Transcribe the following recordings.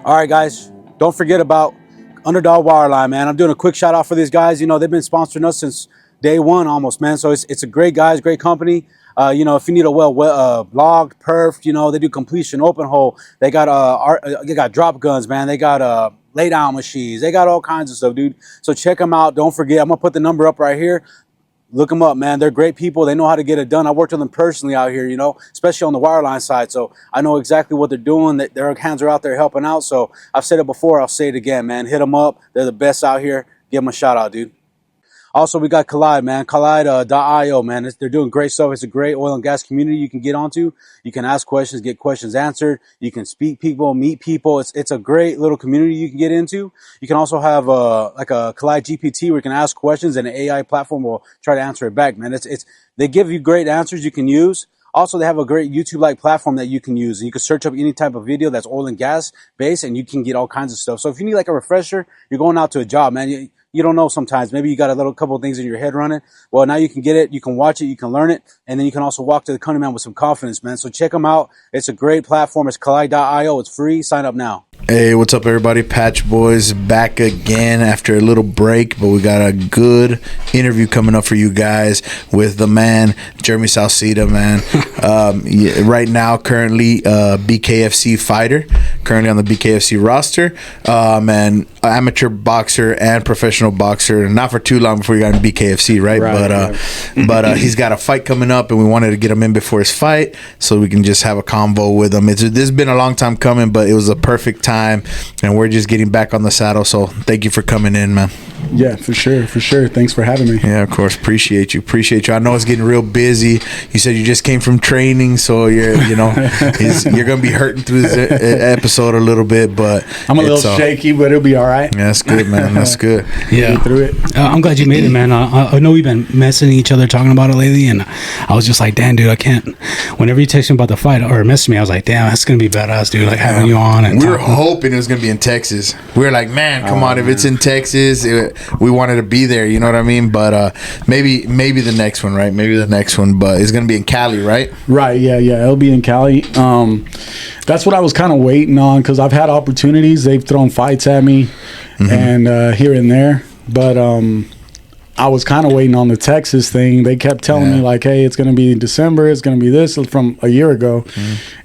All right, guys, don't forget about Underdog Wireline, man. I'm doing a quick shout out for these guys. You know, they've been sponsoring us since day one almost, man. So it's a great guys, great company. You know, if you need a logged, perfed, you know, they do completion, open hole. They got drop guns, man. They got lay down machines. They got all kinds of stuff, dude. So check them out. Don't forget, I'm gonna put the number up right here. Look them up, man. They're great people. They know how to get it done. I worked with them personally out here, you know, especially on the wireline side. So I know exactly what they're doing. Their hands are out there helping out. So I've said it before. I'll say it again, man. Hit them up. They're the best out here. Give them a shout out, dude. Also, we got Collide, man. Collide.io, man. They're doing great stuff. It's a great oil and gas community you can get onto. You can ask questions, get questions answered. You can speak people, meet people. It's a great little community you can get into. You can also have like a Collide GPT where you can ask questions and an AI platform will try to answer it back, man. They give you great answers you can use. Also, they have a great YouTube-like platform that you can use. And you can search up any type of video that's oil and gas based and you can get all kinds of stuff. So if you need like a refresher, you're going out to a job, man. You don't know sometimes. Maybe you got a couple of things in your head running. Well, now you can get it. You can watch it. You can learn it. And then you can also walk to the countryman with some confidence, man. So check them out. It's a great platform. It's Collide.io. It's free. Sign up now. Hey, what's up, everybody? Patchboyz back again after a little break, but we got a good interview coming up for you guys with the man, Jeremy Sauceda, man. Right now, currently BKFC fighter, currently on the BKFC roster, and amateur boxer and professional boxer. Not for too long before he got in BKFC, right? But he's got a fight coming up, and we wanted to get him in before his fight so we can just have a convo with him. This has been a long time coming, but it was a perfect time, and we're just getting back on the saddle. So thank you for coming in, man. Yeah, for sure. Thanks for having me. Yeah, of course. Appreciate you. I know it's getting real busy. You said you just came from training, so you're gonna be hurting through this episode a little bit, but I'm a little shaky, but it'll be all right. Yeah, that's good, man. That's good. Yeah, through it. I'm glad you made it, man. I know we've been messing each other talking about it lately, and I was just like, damn, dude, I can't. Whenever you text me about the fight or message me, I was like, damn, that's gonna be badass, dude. Like having you on, and we were hoping it was gonna be in Texas. We were like, man, come on, if it's in Texas, we wanted to be there. You know what I mean? But maybe the next one, right? Maybe the next one, but it's gonna be in Cali, right? Right. Yeah. It'll be in Cali. That's what I was kind of waiting on because I've had opportunities. They've thrown fights at me, and here and there, but I was kind of waiting on the Texas thing. They kept telling me like, hey, it's going to be in December. It's going to be this from a year ago.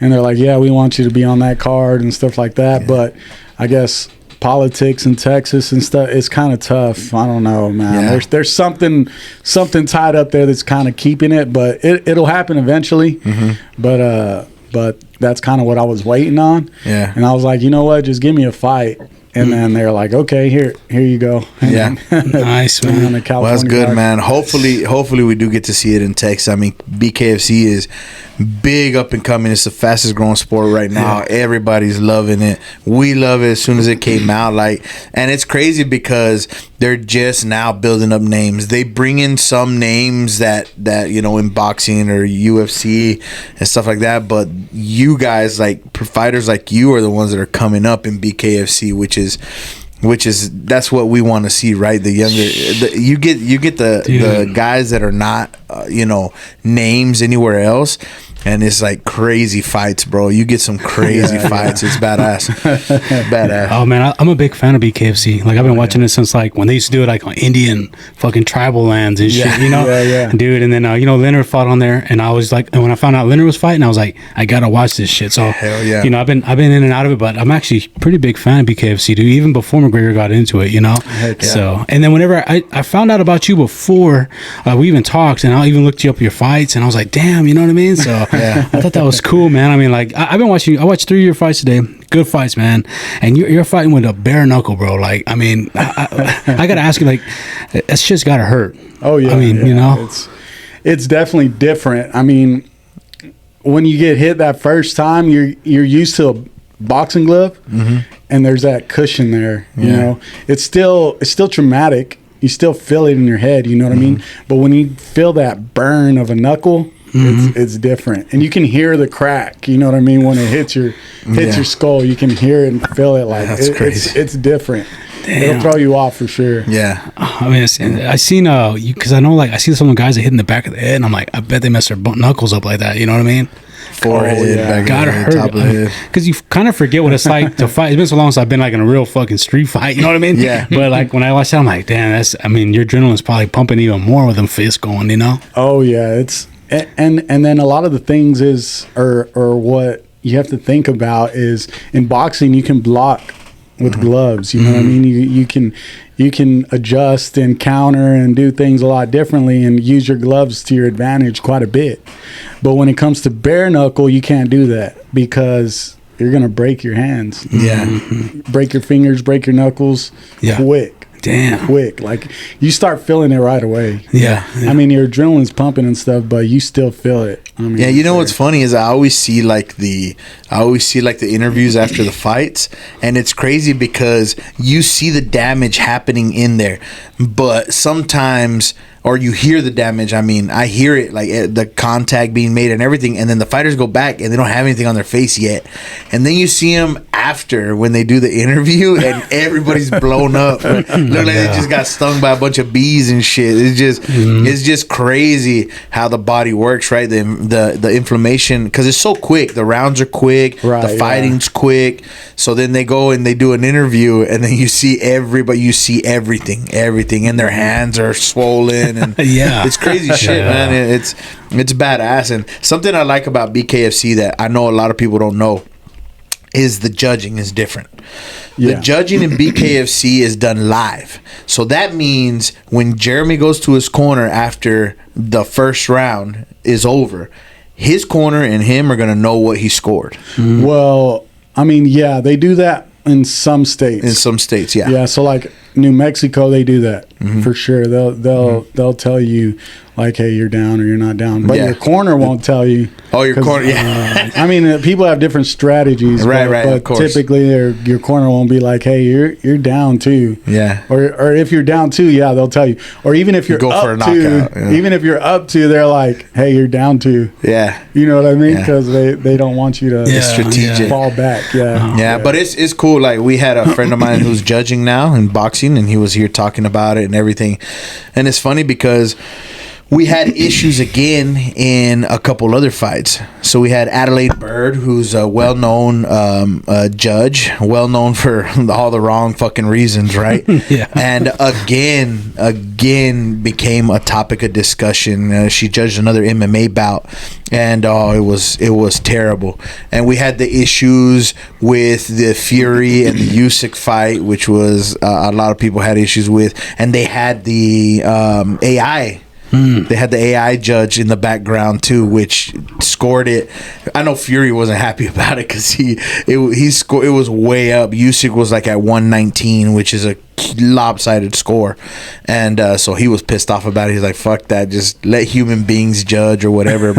And they're like, yeah, we want you to be on that card and stuff like that. Yeah. But I guess politics in Texas and stuff, it's kind of tough. I don't know, man. Yeah. There's something tied up there that's kind of keeping it, but it'll happen eventually. But that's kind of what I was waiting on. Yeah. And I was like, you know what? Just give me a fight. And then they're like, okay, here you go. And nice, man. Well, that's good, man. Hopefully we do get to see it in Texas. I mean, BKFC is big up and coming. It's the fastest growing sport right now. Yeah. Everybody's loving it. We love it as soon as it came out. And it's crazy because they're just now building up names. They bring in some names that in boxing or UFC and stuff like that. But you guys, like fighters like you, are the ones that are coming up in BKFC, which is that's what we want to see, right? The younger, you get the guys that are not names anywhere else, and it's like crazy fights, bro. You get some crazy fights. It's badass. Oh man, I'm a big fan of BKFC. Like I've been watching it since like when they used to do it like on Indian fucking tribal lands and shit, dude. And then Leonard fought on there, and I was like, and when I found out Leonard was fighting, I was like, I gotta watch this shit. So hell yeah. I've been in and out of it, but I'm actually pretty big fan of BKFC, dude. Even before McGregor got into it, Heck yeah. So and then whenever I found out about you before we even talked, and I even looked you up your fights, and I was like, damn, you know what I mean? So I thought that was cool, man. I mean, like I've been watching. I watched 3 of your fights today. Good fights, man. And you're fighting with a bare-knuckle, bro. Like, I mean, I gotta ask you, like, that shit's gotta hurt. Oh yeah. I mean, it's definitely different. I mean, when you get hit that first time, you're used to a boxing glove, and there's that cushion there. You know, it's still traumatic. You still feel it in your head. You know what I mean? But when you feel that burn of a knuckle, it's different, and you can hear the crack. You know what I mean? When it hits your skull, you can hear it and feel it. Like that's crazy. It's different. It'll throw you off for sure. Yeah. I mean, I seen because I know, like, I see some of the guys that hit in the back of the head, and I'm like, I bet they mess their knuckles up like that. You know what I mean? forehead, back of Gotta the head, hurt top of the head. because you kind of forget what it's like to fight. It's been so long since I've been like in a real fucking street fight. You know what I mean? Yeah. But like when I watch that, I'm like, damn, your adrenaline's probably pumping even more with them fists going. You know? Oh yeah, it's and then a lot of the things or what you have to think about is in boxing you can block with gloves. You know what I mean? You can adjust and counter and do things a lot differently and use your gloves to your advantage quite a bit. But when it comes to bare knuckle, you can't do that because you're gonna break your hands. Yeah. Break your fingers, break your knuckles. Yeah. Quick. Damn. Quick. Like you start feeling it right away. Yeah. I mean, your adrenaline's pumping and stuff, but you still feel it. I mean, Yeah, you know what's funny is I always see like the interviews after the fights, and it's crazy because you see the damage happening in there, but sometimes, or you hear the damage. I mean, I hear it, like the contact being made and everything, and then the fighters go back and they don't have anything on their face yet, and then you see them after when they do the interview and everybody's blown up. Look like they just got stung by a bunch of bees and shit. It's just crazy how the body works, right? The inflammation, because it's so quick. The rounds are quick, Right, the fighting's quick. So then they go and they do an interview, and then you see everything, and their hands are swollen, and Yeah. it's crazy shit, man. It's badass. And something I like about BKFC that I know a lot of people don't know is the judging is different. The Yeah. judging in BKFC is done live. So that means when Jeremy goes to his corner after the first round is over, his corner and him are going to know what he scored. Well, I mean, yeah, they do that in some states. In some states, yeah. Yeah, so like New Mexico, they do that for sure. They'll tell you like, hey, you're down or you're not down, but Yeah. your corner won't tell you. Oh, your 'Cause, corner, yeah. I mean, people have different strategies, Right, but of course. typically your corner won't be like, hey, you're down too. Yeah. Or if you're down two, yeah, they'll tell you. Or even if you're go up for a two, knockout, yeah. even if you're up two, they're like, hey, you're down two. Yeah. You know what I mean? Yeah. Because they don't want you to It's strategic. fall back. Yeah. Yeah, but it's cool. Like, we had a friend of mine who's judging now in boxing, and he was here talking about it and everything. And it's funny because we had issues again in a couple other fights. So we had Adelaide Bird, who's a well-known judge, well-known for all the wrong fucking reasons, right? Yeah. And again became a topic of discussion. She judged another MMA bout, and it was terrible. And we had the issues with the Fury and the Usyk fight, which was a lot of people had issues with, and they had the AI. They had the AI judge in the background too, which scored it. I know Fury wasn't happy about it because he scored. It was way up. Usyk was like at 119, which is a lopsided score, and so he was pissed off about it. He's like, "Fuck that! Just let human beings judge or whatever."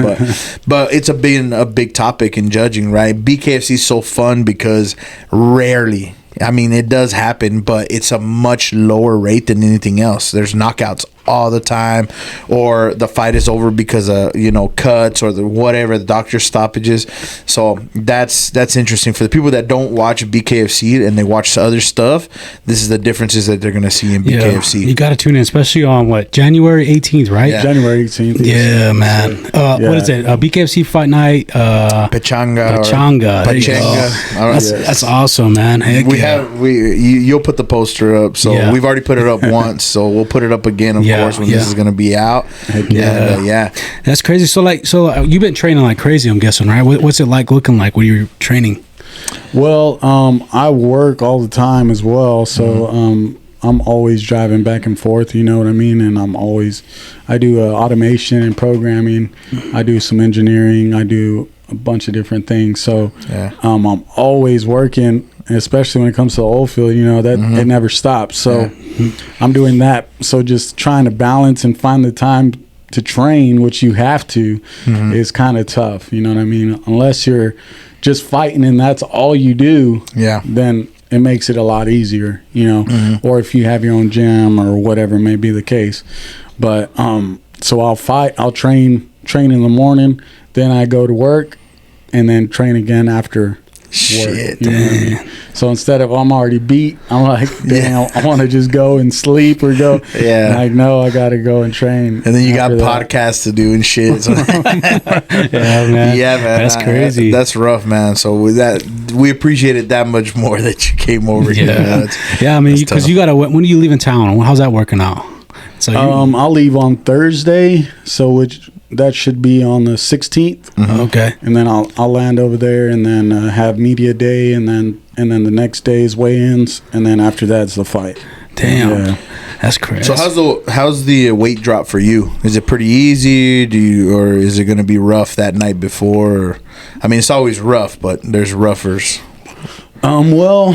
But it's been a big topic in judging, right? BKFC is so fun because rarely. I mean, it does happen, but it's a much lower rate than anything else. There's knockouts all the time, or the fight is over because of cuts or the doctor stoppages. So that's interesting for the people that don't watch BKFC and they watch other stuff. This is the differences that they're gonna see in BKFC. You got to tune in, especially on January 18th, right? Yeah. January 18th. Yeah, man. What is it? BKFC Fight Night. Pechanga. There you go. That's awesome, man. Heck You'll put the poster up. So Yeah. we've already put it up once. So we'll put it up again, of course, when this is gonna be out. Yeah. That's crazy. So you've been training like crazy, I'm guessing, right? What's it like looking like when you're training? Well, I work all the time as well, so I'm always driving back and forth. You know what I mean? And I do automation and programming. I do some engineering. I do a bunch of different things. So I'm always working. Especially when it comes to the oilfield, it never stops. So I'm doing that. So just trying to balance and find the time to train, which you have to, is kind of tough. You know what I mean? Unless you're just fighting and that's all you do, then it makes it a lot easier, or if you have your own gym or whatever may be the case. But so I'll train in the morning, then I go to work and then train again after Shit. You know what I mean? So instead of I'm already beat, I'm like, damn, I want to just go and sleep or go. Yeah. Like, no, I got to go and train. And then you got after that. podcasts to do and shit. So. Yeah, man. Yeah, man. That's crazy. That's rough, man. So with that, we appreciate it that much more that you came over here. Yeah, I mean, because you got to, when are you leaving town? How's that working out? So I'll leave on Thursday, so that should be on the 16th. Okay. And then I'll land over there and then have media day, and then the next day is weigh-ins, and then after that's the fight. Damn. Yeah. That's crazy. So how's the weight drop for you? Is it pretty easy? Or is it going to be rough that night before? I mean, it's always rough, but there's roughers. Well,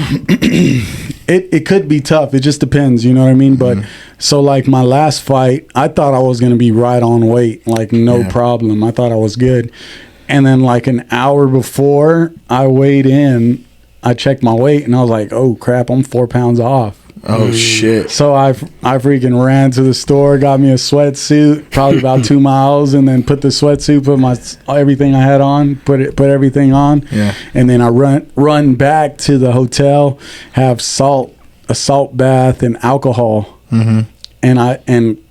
it could be tough. It just depends, you know what I mean? But so like my last fight, I thought I was going to be right on weight, like no problem. I thought I was good. And then like an hour before I weighed in, I checked my weight and I was like, oh crap, I'm 4 pounds off. Oh shit. So I freaking ran to the store, got me a sweatsuit, probably about 2 miles, and then put the sweatsuit, put my everything I had on, put everything on. Yeah. And then I run back to the hotel, have a salt bath and alcohol. And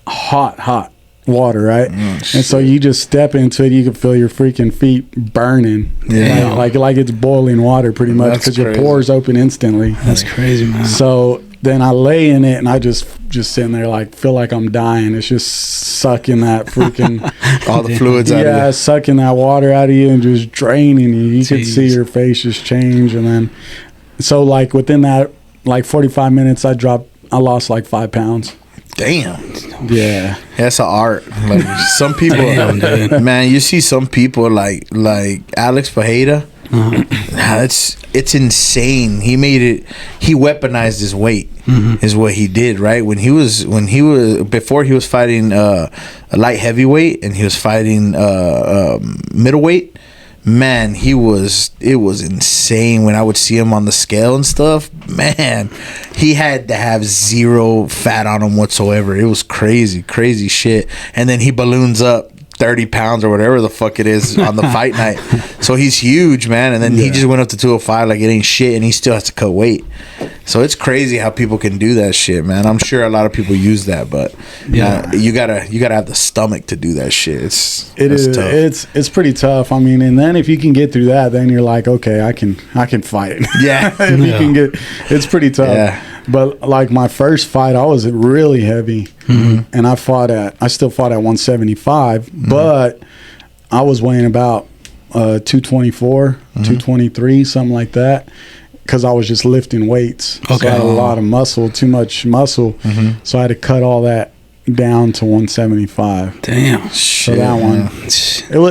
hot water, right? And so you just step into it, you can feel your freaking feet burning. Yeah. Like it's boiling water pretty much, because your pores open instantly. That's crazy, man. So then I lay in it and I just sitting there like feel like I'm dying. It's just sucking that freaking all the fluids out of you. Yeah, sucking that water out of you and just draining you. You could see your face just change. And then so like within that like 45 minutes I lost like 5 pounds. Damn. Yeah. That's an art. Like some people, man, you see some people like Alex Pereira. It's insane. He weaponized his weight. Is what he did, right? When he was before he was fighting a light heavyweight and he was fighting middleweight. Man, it was insane when I would see him on the scale and stuff. Man, he had to have zero fat on him whatsoever. It was crazy shit. And then he balloons up 30 pounds or whatever the fuck it is on the fight night. So he's huge, man. And then he just went up to 205 like it ain't shit, and he still has to cut weight. So it's crazy how people can do that shit, man. I'm sure a lot of people use that, but you gotta have the stomach to do that shit. It's tough. It's pretty tough. I mean, and then if you can get through that, then you're like, okay, I can fight. Yeah. If you can get, it's pretty tough. Yeah. But like my first fight, I was really heavy, and I still fought at 175, but I was weighing about 224, 223, something like that, because I was just lifting weights. Okay. So I had a lot of muscle, too much muscle, so I had to cut all that down to 175. Damn. So that one,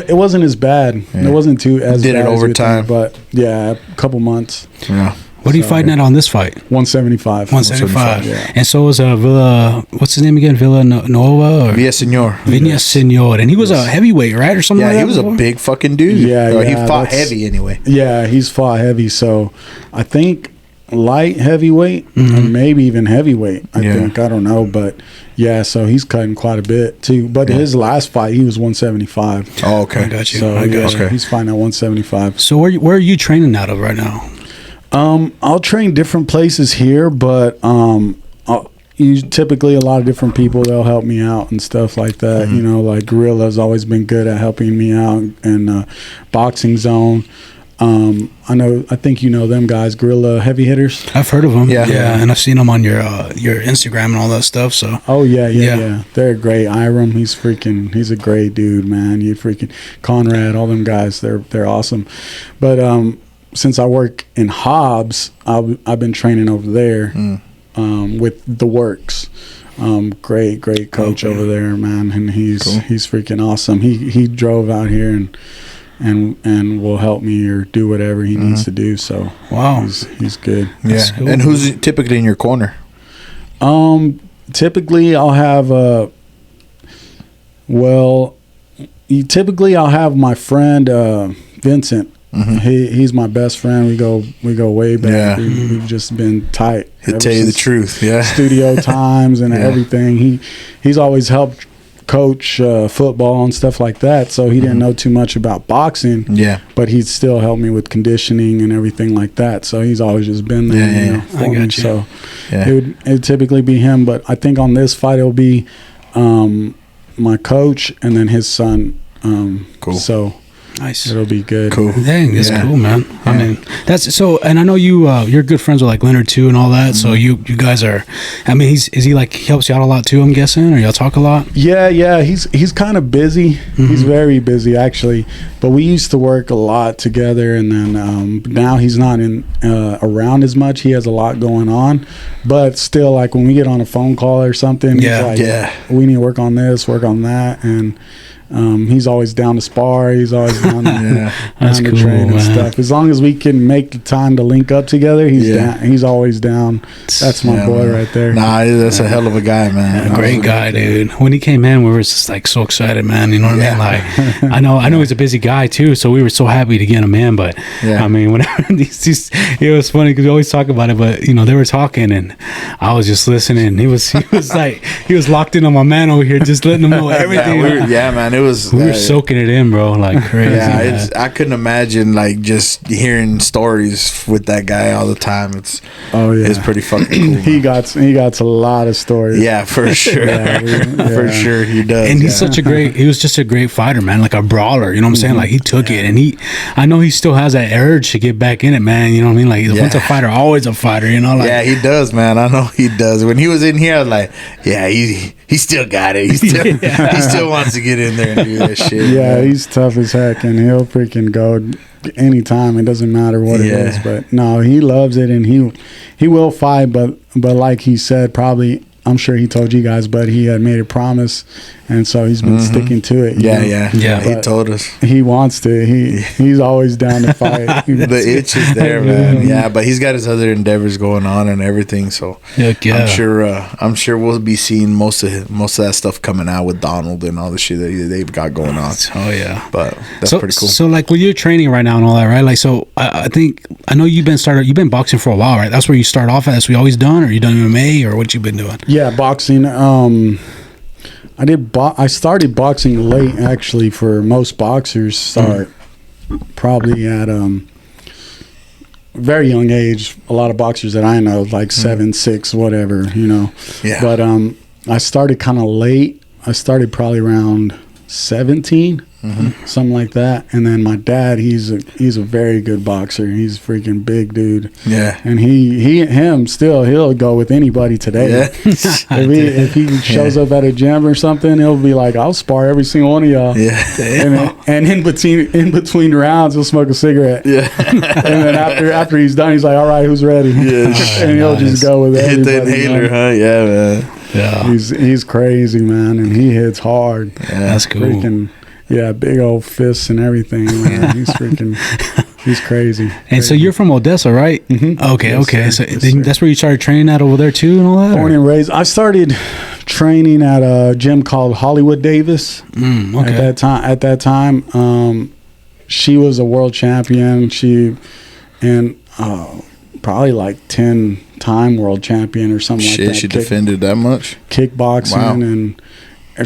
it wasn't as bad. Yeah. It wasn't as did bad it over time, but yeah, a couple months. Yeah. What are you fighting at on this fight? 175. 175. Yeah. And so was Villa. What's his name again? Villa Nova. Or? Villaseñor. And he was a heavyweight, right, or something? Yeah, like he was a big fucking dude. Yeah, he fought heavy anyway. Yeah, he's fought heavy. So I think light heavyweight, and maybe even heavyweight. I think, I don't know, but yeah. So he's cutting quite a bit too. But his last fight, he was 175. Oh, okay. I got you. So Okay. he's fighting at 175. So where are you training out of right now? I'll train different places here, but typically a lot of different people, they'll help me out and stuff like that. You know, like Gorilla's always been good at helping me out, and Boxing Zone. I think you know them guys, Gorilla Heavy Hitters. I've heard of them. Yeah. And I've seen them on your Instagram and all that stuff. So. Oh yeah. They're great. Iram, he's a great dude, man. You freaking Conrad, all them guys, they're awesome. But since I work in Hobbs, I've been training over there with the Works. Great coach over there, man, and he's freaking awesome. He drove out here and will help me or do whatever he needs to do. So wow, he's good. Yeah. Cool. And who's typically in your corner? Typically I'll have I'll have my friend Vincent. He's my best friend. We go way back. Yeah. We've just been tight. He'll tell you the truth. Yeah. Studio times and everything. He's always helped coach football and stuff like that, so he didn't know too much about boxing. Yeah. But he'd still help me with conditioning and everything like that. So he's always just been there. Yeah, you know, yeah. for I me. got you. So Yeah. it'd typically be him. But I think on this fight it'll be my coach and then his son. Cool. So Nice. it'll be good. Cool. Dang, that's Yeah. cool, man. I mean, that's so. And I know you're good friends with like Leonard too, and all that. So you guys are. I mean, is he like he helps you out a lot too? I'm guessing, or y'all talk a lot. Yeah. He's kind of busy. He's very busy actually. But we used to work a lot together, and then now he's not in around as much. He has a lot going on, but still, like when we get on a phone call or something, Yeah, he's like, yeah. we need to work on this, work on that, and. He's always down to spar. He's always down to, That's down to cool, train and man. stuff. As long as we can make the time to link up together, he's Yeah. down. He's always down. That's my Yeah, boy man. right there. Nah, that's a hell of a guy, man. Great guy, dude. When he came in, we were just like so excited, man. You know what I mean? Like, I know he's a busy guy too, so we were so happy to get him in. But Yeah. I mean, whenever it was funny because we always talk about it. But you know, they were talking, and I was just listening. He was like he was locked in on my man over here, just letting him know everything. Yeah, man. It was. We were soaking it in, bro, like crazy. Yeah, man. I couldn't imagine like just hearing stories with that guy all the time. It's pretty fucking cool. he got a lot of stories. Yeah, for sure. For sure he does. And he's he was just a great fighter, man, like a brawler, you know what I'm saying? Like he took it, and I know he still has that urge to get back in it, man, you know what I mean? Like once a fighter, always a fighter, you know? Like, yeah, he does, man. I know he does. When he was in here, I was like, yeah, he still got it. He still wants to get in there and do that shit. Yeah, he's tough as heck, and he'll freaking go anytime. It doesn't matter what it is. But no, he loves it, and he will fight. But like he said, probably I'm sure he told you guys, but he had made a promise, and so he's been sticking to it. Yeah. He But told us. he wants to. He's always down to fight. The itch is there, man. Yeah, but he's got his other endeavors going on and everything. So Heck yeah. I'm sure we'll be seeing most of that stuff coming out with Donald and all the shit that they've got going on. Oh yeah. But that's pretty cool. So like with your training right now and all that, right? Like so I know you've been boxing for a while, right? That's where you start off at. That's what you always done, or you done MMA, or what you been doing? Yeah, boxing. I started boxing late, actually. For most boxers, start probably at very young age. A lot of boxers that I know, like 7, 6, whatever, you know. Yeah. But I started kind of late. I started probably around 17. Something like that. And then my dad, he's a very good boxer. He's a freaking big dude. Yeah. And he'll go with anybody today. Yeah. if he shows up at a gym or something, he'll be like, I'll spar every single one of y'all. Yeah. And in between rounds, he'll smoke a cigarette. Yeah. And then after he's done, he's like, all right, who's ready? Yeah. And he'll just go with Hit everybody. the inhaler, man. huh? Yeah, man. Yeah. He's crazy, man, and he hits hard. Yeah. That's cool. Freaking, yeah, big old fists and everything, man. He's crazy. And so you're from Odessa, right? Okay, Yes, okay. sir. So Yes, then sir. that's where you started training at over there too, and all that. Born and raised. I started training at a gym called Hollywood Davis. Okay. At that time, she was a world champion. Probably like 10-time world champion or something like that. She defended that much? Kickboxing, Wow. and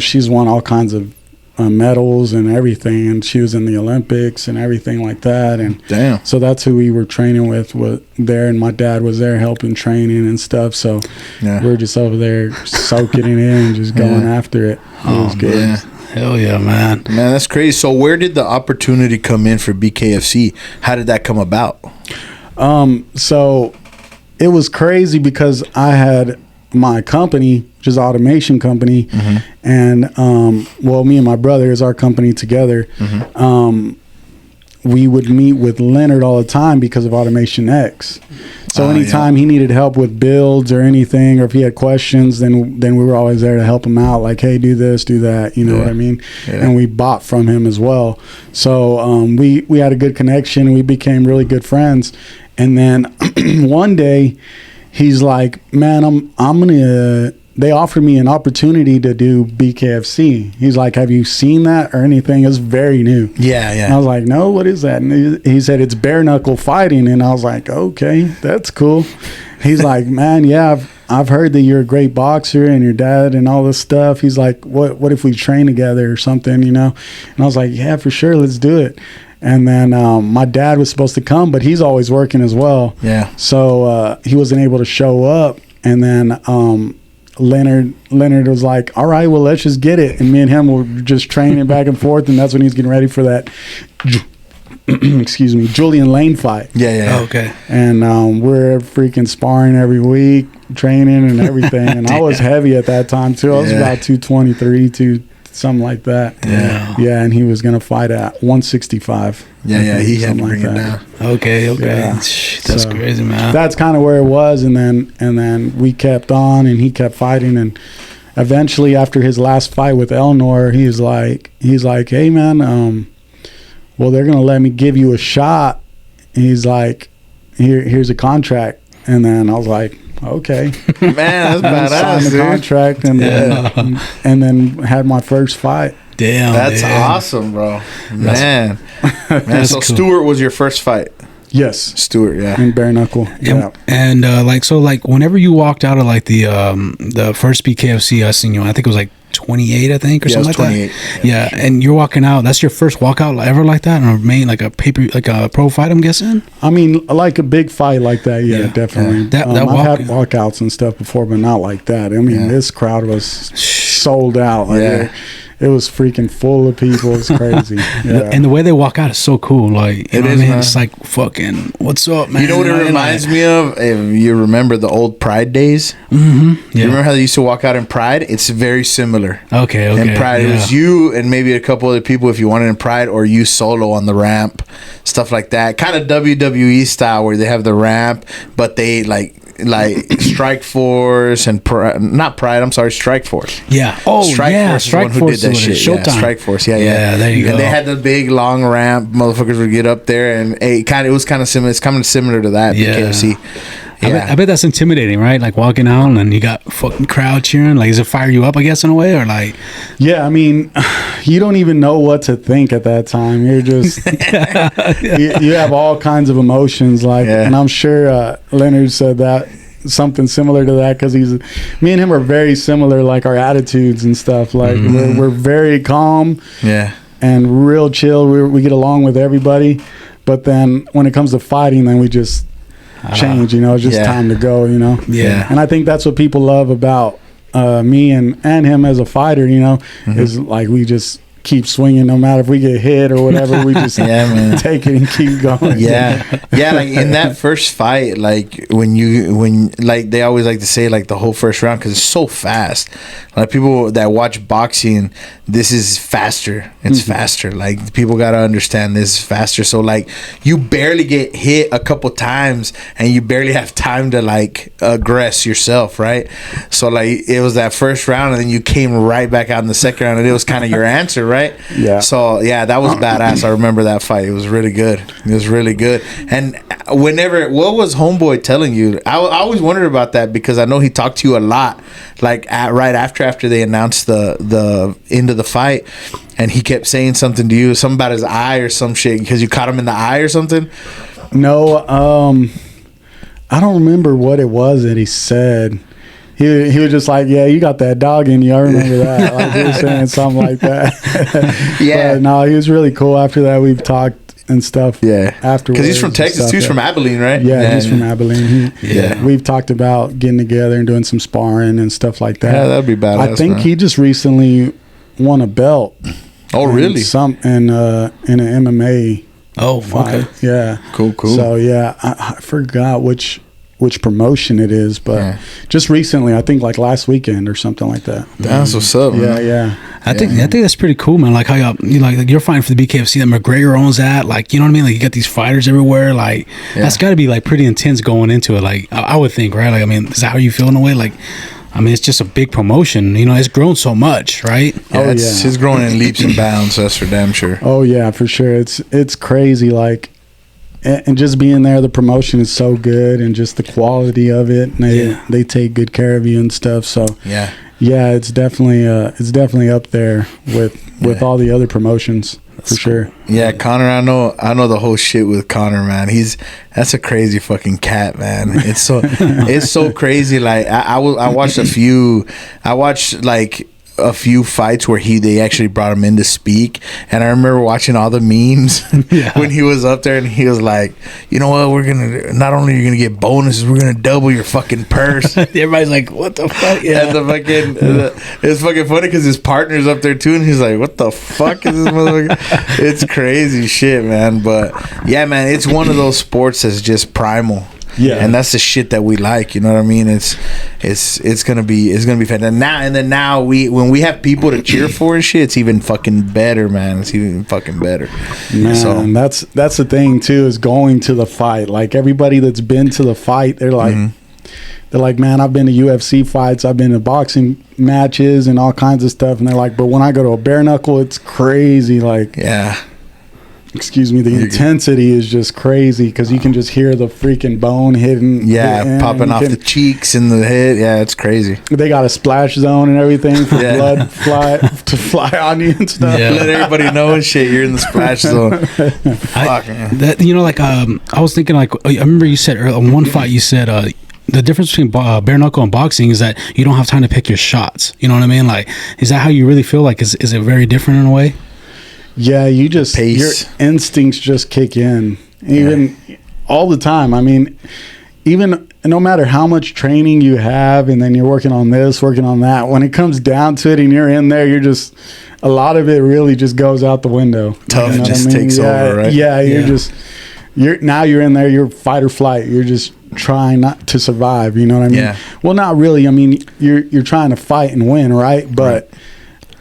she's won all kinds of medals and everything, and she was in the Olympics and everything like that. And Damn. so that's who we were training with there, and my dad was there helping training and stuff. So Yeah. we were just over there soaking it in and just going after it. It was good. Yeah. Hell yeah, man. Man, that's crazy. So where did the opportunity come in for BKFC? How did that come about? So it was crazy because I had my company, which is automation company, and me and my brother is our company together. We would meet with Leonard all the time because of Automation X. So anytime he needed help with builds or anything, or if he had questions, then we were always there to help him out. Like, hey, do this, do that. You know what I mean? Yeah. And we bought from him as well. So we had a good connection. We became really good friends. And then one day, he's like, man, I'm gonna. They offered me an opportunity to do BKFC. He's like, have you seen that or anything? It's very new. Yeah, And I was like, no, what is that? And he said, it's bare-knuckle fighting. And I was like, okay, that's cool. He's like, man, yeah, I've heard that you're a great boxer and your dad and all this stuff. He's like, what if we train together or something, you know? And I was like, yeah, for sure, let's do it. And then my dad was supposed to come, but he's always working as well. Yeah. So he wasn't able to show up. And then Leonard was like, all right, well, let's just get it. And me and him were just training back and forth, and that's when he's getting ready for that excuse me, Julian Lane fight. Yeah. Oh, okay. And we're freaking sparring every week, training and everything. And I was heavy at that time too. I was about 223, something like that. Yeah. And he was gonna fight at 165. Yeah. He had to bring it down. Okay. Yeah. That's crazy, man. That's kind of where it was. And then we kept on, and he kept fighting. And eventually, after his last fight with Eleanor, he's like, hey man, well, they're gonna let me give you a shot. And he's like, here's a contract. And then I was like, okay, Man, that's badass, signed the dude. contract, and then had my first fight. Damn, That's awesome, bro. Man. So cool. Stuart was your first fight. Yes, Stuart, yeah. in bare-knuckle. Yeah. And whenever you walked out of like the first BKFC, I seen you. I think it was like 28, I think, or Yeah, it something was like 28. that. Yeah, and you're walking out. That's your first walkout ever like that, or main like a pro fight, I'm guessing. I mean, like a big fight like that, yeah. Definitely. Yeah. That I've had walkouts and stuff before, but not like that. I mean, this crowd was sold out. Like, it was freaking full of people. It's crazy. Yeah. And the way they walk out is so cool. Like, you know what I mean? man. It's like, fucking, what's up, man? You know what it reminds me of? If you remember the old Pride days? Mm-hmm. You Yeah. remember how they used to walk out in Pride? It's very similar. Okay. In Pride, it was you and maybe a couple other people if you wanted in Pride, or you solo on the ramp, stuff like that. Kind of WWE style, where they have the ramp, but they like Strike Force and not Pride. I'm sorry, Strike Force. Yeah. Oh, Strike yeah. Force Strike is the one who Force did that is what it shit. is. Yeah, Showtime. Strike Force. Yeah. There you go. And they had the big long ramp. Motherfuckers would get up there, and it was kind of similar. It's kind of similar to that. Yeah. BKFC. I bet that's intimidating, right? Like walking out and you got fucking crowd cheering. Like, does it fire you up, I guess, in a way, or like? Yeah, I mean, you don't even know what to think at that time. You're just you have all kinds of emotions, like, and I'm sure Leonard said that something similar to that, because me and him are very similar, like our attitudes and stuff. Like we're very calm, and real chill. We get along with everybody, but then when it comes to fighting, then we just change. You know, it's just time to go. You know, and I think that's what people love about me and him as a fighter. You know, is like we just keep swinging no matter if we get hit or whatever. We just take it and keep going. Like in that first fight, like when like they always like to say like the whole first round, because it's so fast. Like people that watch boxing, this is faster. It's faster. Like people gotta understand this is faster. So like you barely get hit a couple times and you barely have time to like aggress yourself, right? So like it was that first round, and then you came right back out in the second round, and it was kind of your answer, right? Yeah. So yeah, that was badass. I remember that fight. It was really good. And what was Homeboy telling you? I always wondered about that, because I know he talked to you a lot, like right after they announced the end of the fight, and he kept saying something to you, something about his eye or some shit, because you caught him in the eye or something. No, I don't remember what it was that he said. He was just like, yeah, you got that dog in you. I remember that. Like he was saying something like that. But no, he was really cool. After that, we've talked and stuff. Yeah. Afterwards. Because he's from Texas too. He's from Abilene, right? Yeah, he's from Abilene. We've talked about getting together and doing some sparring and stuff like that. Yeah, that'd be badass. I think he just recently won a belt. Oh, really? In an MMA. Oh, fight. okay. Yeah. Cool. So yeah, I forgot which promotion it is, but just recently, I think like last weekend or something like that. That's what's up, man. Yeah. I think that's pretty cool, man. Like how you're fighting for the BKFC that McGregor owns that. Like, you know what I mean? Like you got these fighters everywhere. Like that's got to be like pretty intense going into it. Like I would think, right? Like, I mean, is that how you feel in a way? Like, I mean, it's just a big promotion. You know, it's grown so much, right? It's growing in leaps and bounds. That's for damn sure. Oh yeah, for sure. It's crazy. Like, and just being there, the promotion is so good, and just the quality of it. And they take good care of you and stuff. So yeah, it's definitely up there with all the other promotions. for sure. Yeah, Connor, I know the whole shit with Connor, man. That's a crazy fucking cat, man. It's so crazy. Like I watched like a few fights where they actually brought him in to speak, and I remember watching all the memes when he was up there, and he was like, you know what, we're gonna, not only are you gonna get bonuses, we're gonna double your fucking purse. Everybody's like, what the fuck? Yeah, and it's fucking funny because his partner's up there too, and he's like, what the fuck is this motherfucker? It's crazy shit, man. But yeah, man, it's one of those sports that's just primal. Yeah, and that's the shit that we like. You know what I mean? It's gonna be fun. And now when we have people to cheer for and shit, it's even fucking better, man. It's even fucking better. Man, so that's the thing too, is going to the fight. Like everybody that's been to the fight, they're like, man, I've been to UFC fights, I've been to boxing matches and all kinds of stuff, and they're like, but when I go to a bare knuckle, it's crazy. Like, yeah. Excuse me, the intensity is just crazy because you can just hear the freaking bone hitting. Yeah, popping off the cheeks and the head. Yeah, it's crazy. They got a splash zone and everything for blood to fly on you and stuff. Yeah. Let everybody know and shit. You're in the splash zone. Fuck, man. I was thinking, like, I remember you said on one fight, you said, the difference between bare knuckle and boxing is that you don't have time to pick your shots. You know what I mean? Like, is that how you really feel? Like, is it very different in a way? Yeah, you just pace. Your instincts just kick in, even all the time. I mean, even no matter how much training you have, and then you're working on this, working on that. When it comes down to it, and you're in there, you're just, a lot of it really just goes out the window. Tough just takes over, right? Yeah, you're in there. You're fight or flight. You're just trying not to survive. You know what I mean? Yeah. Well, not really. I mean, you're trying to fight and win, right? But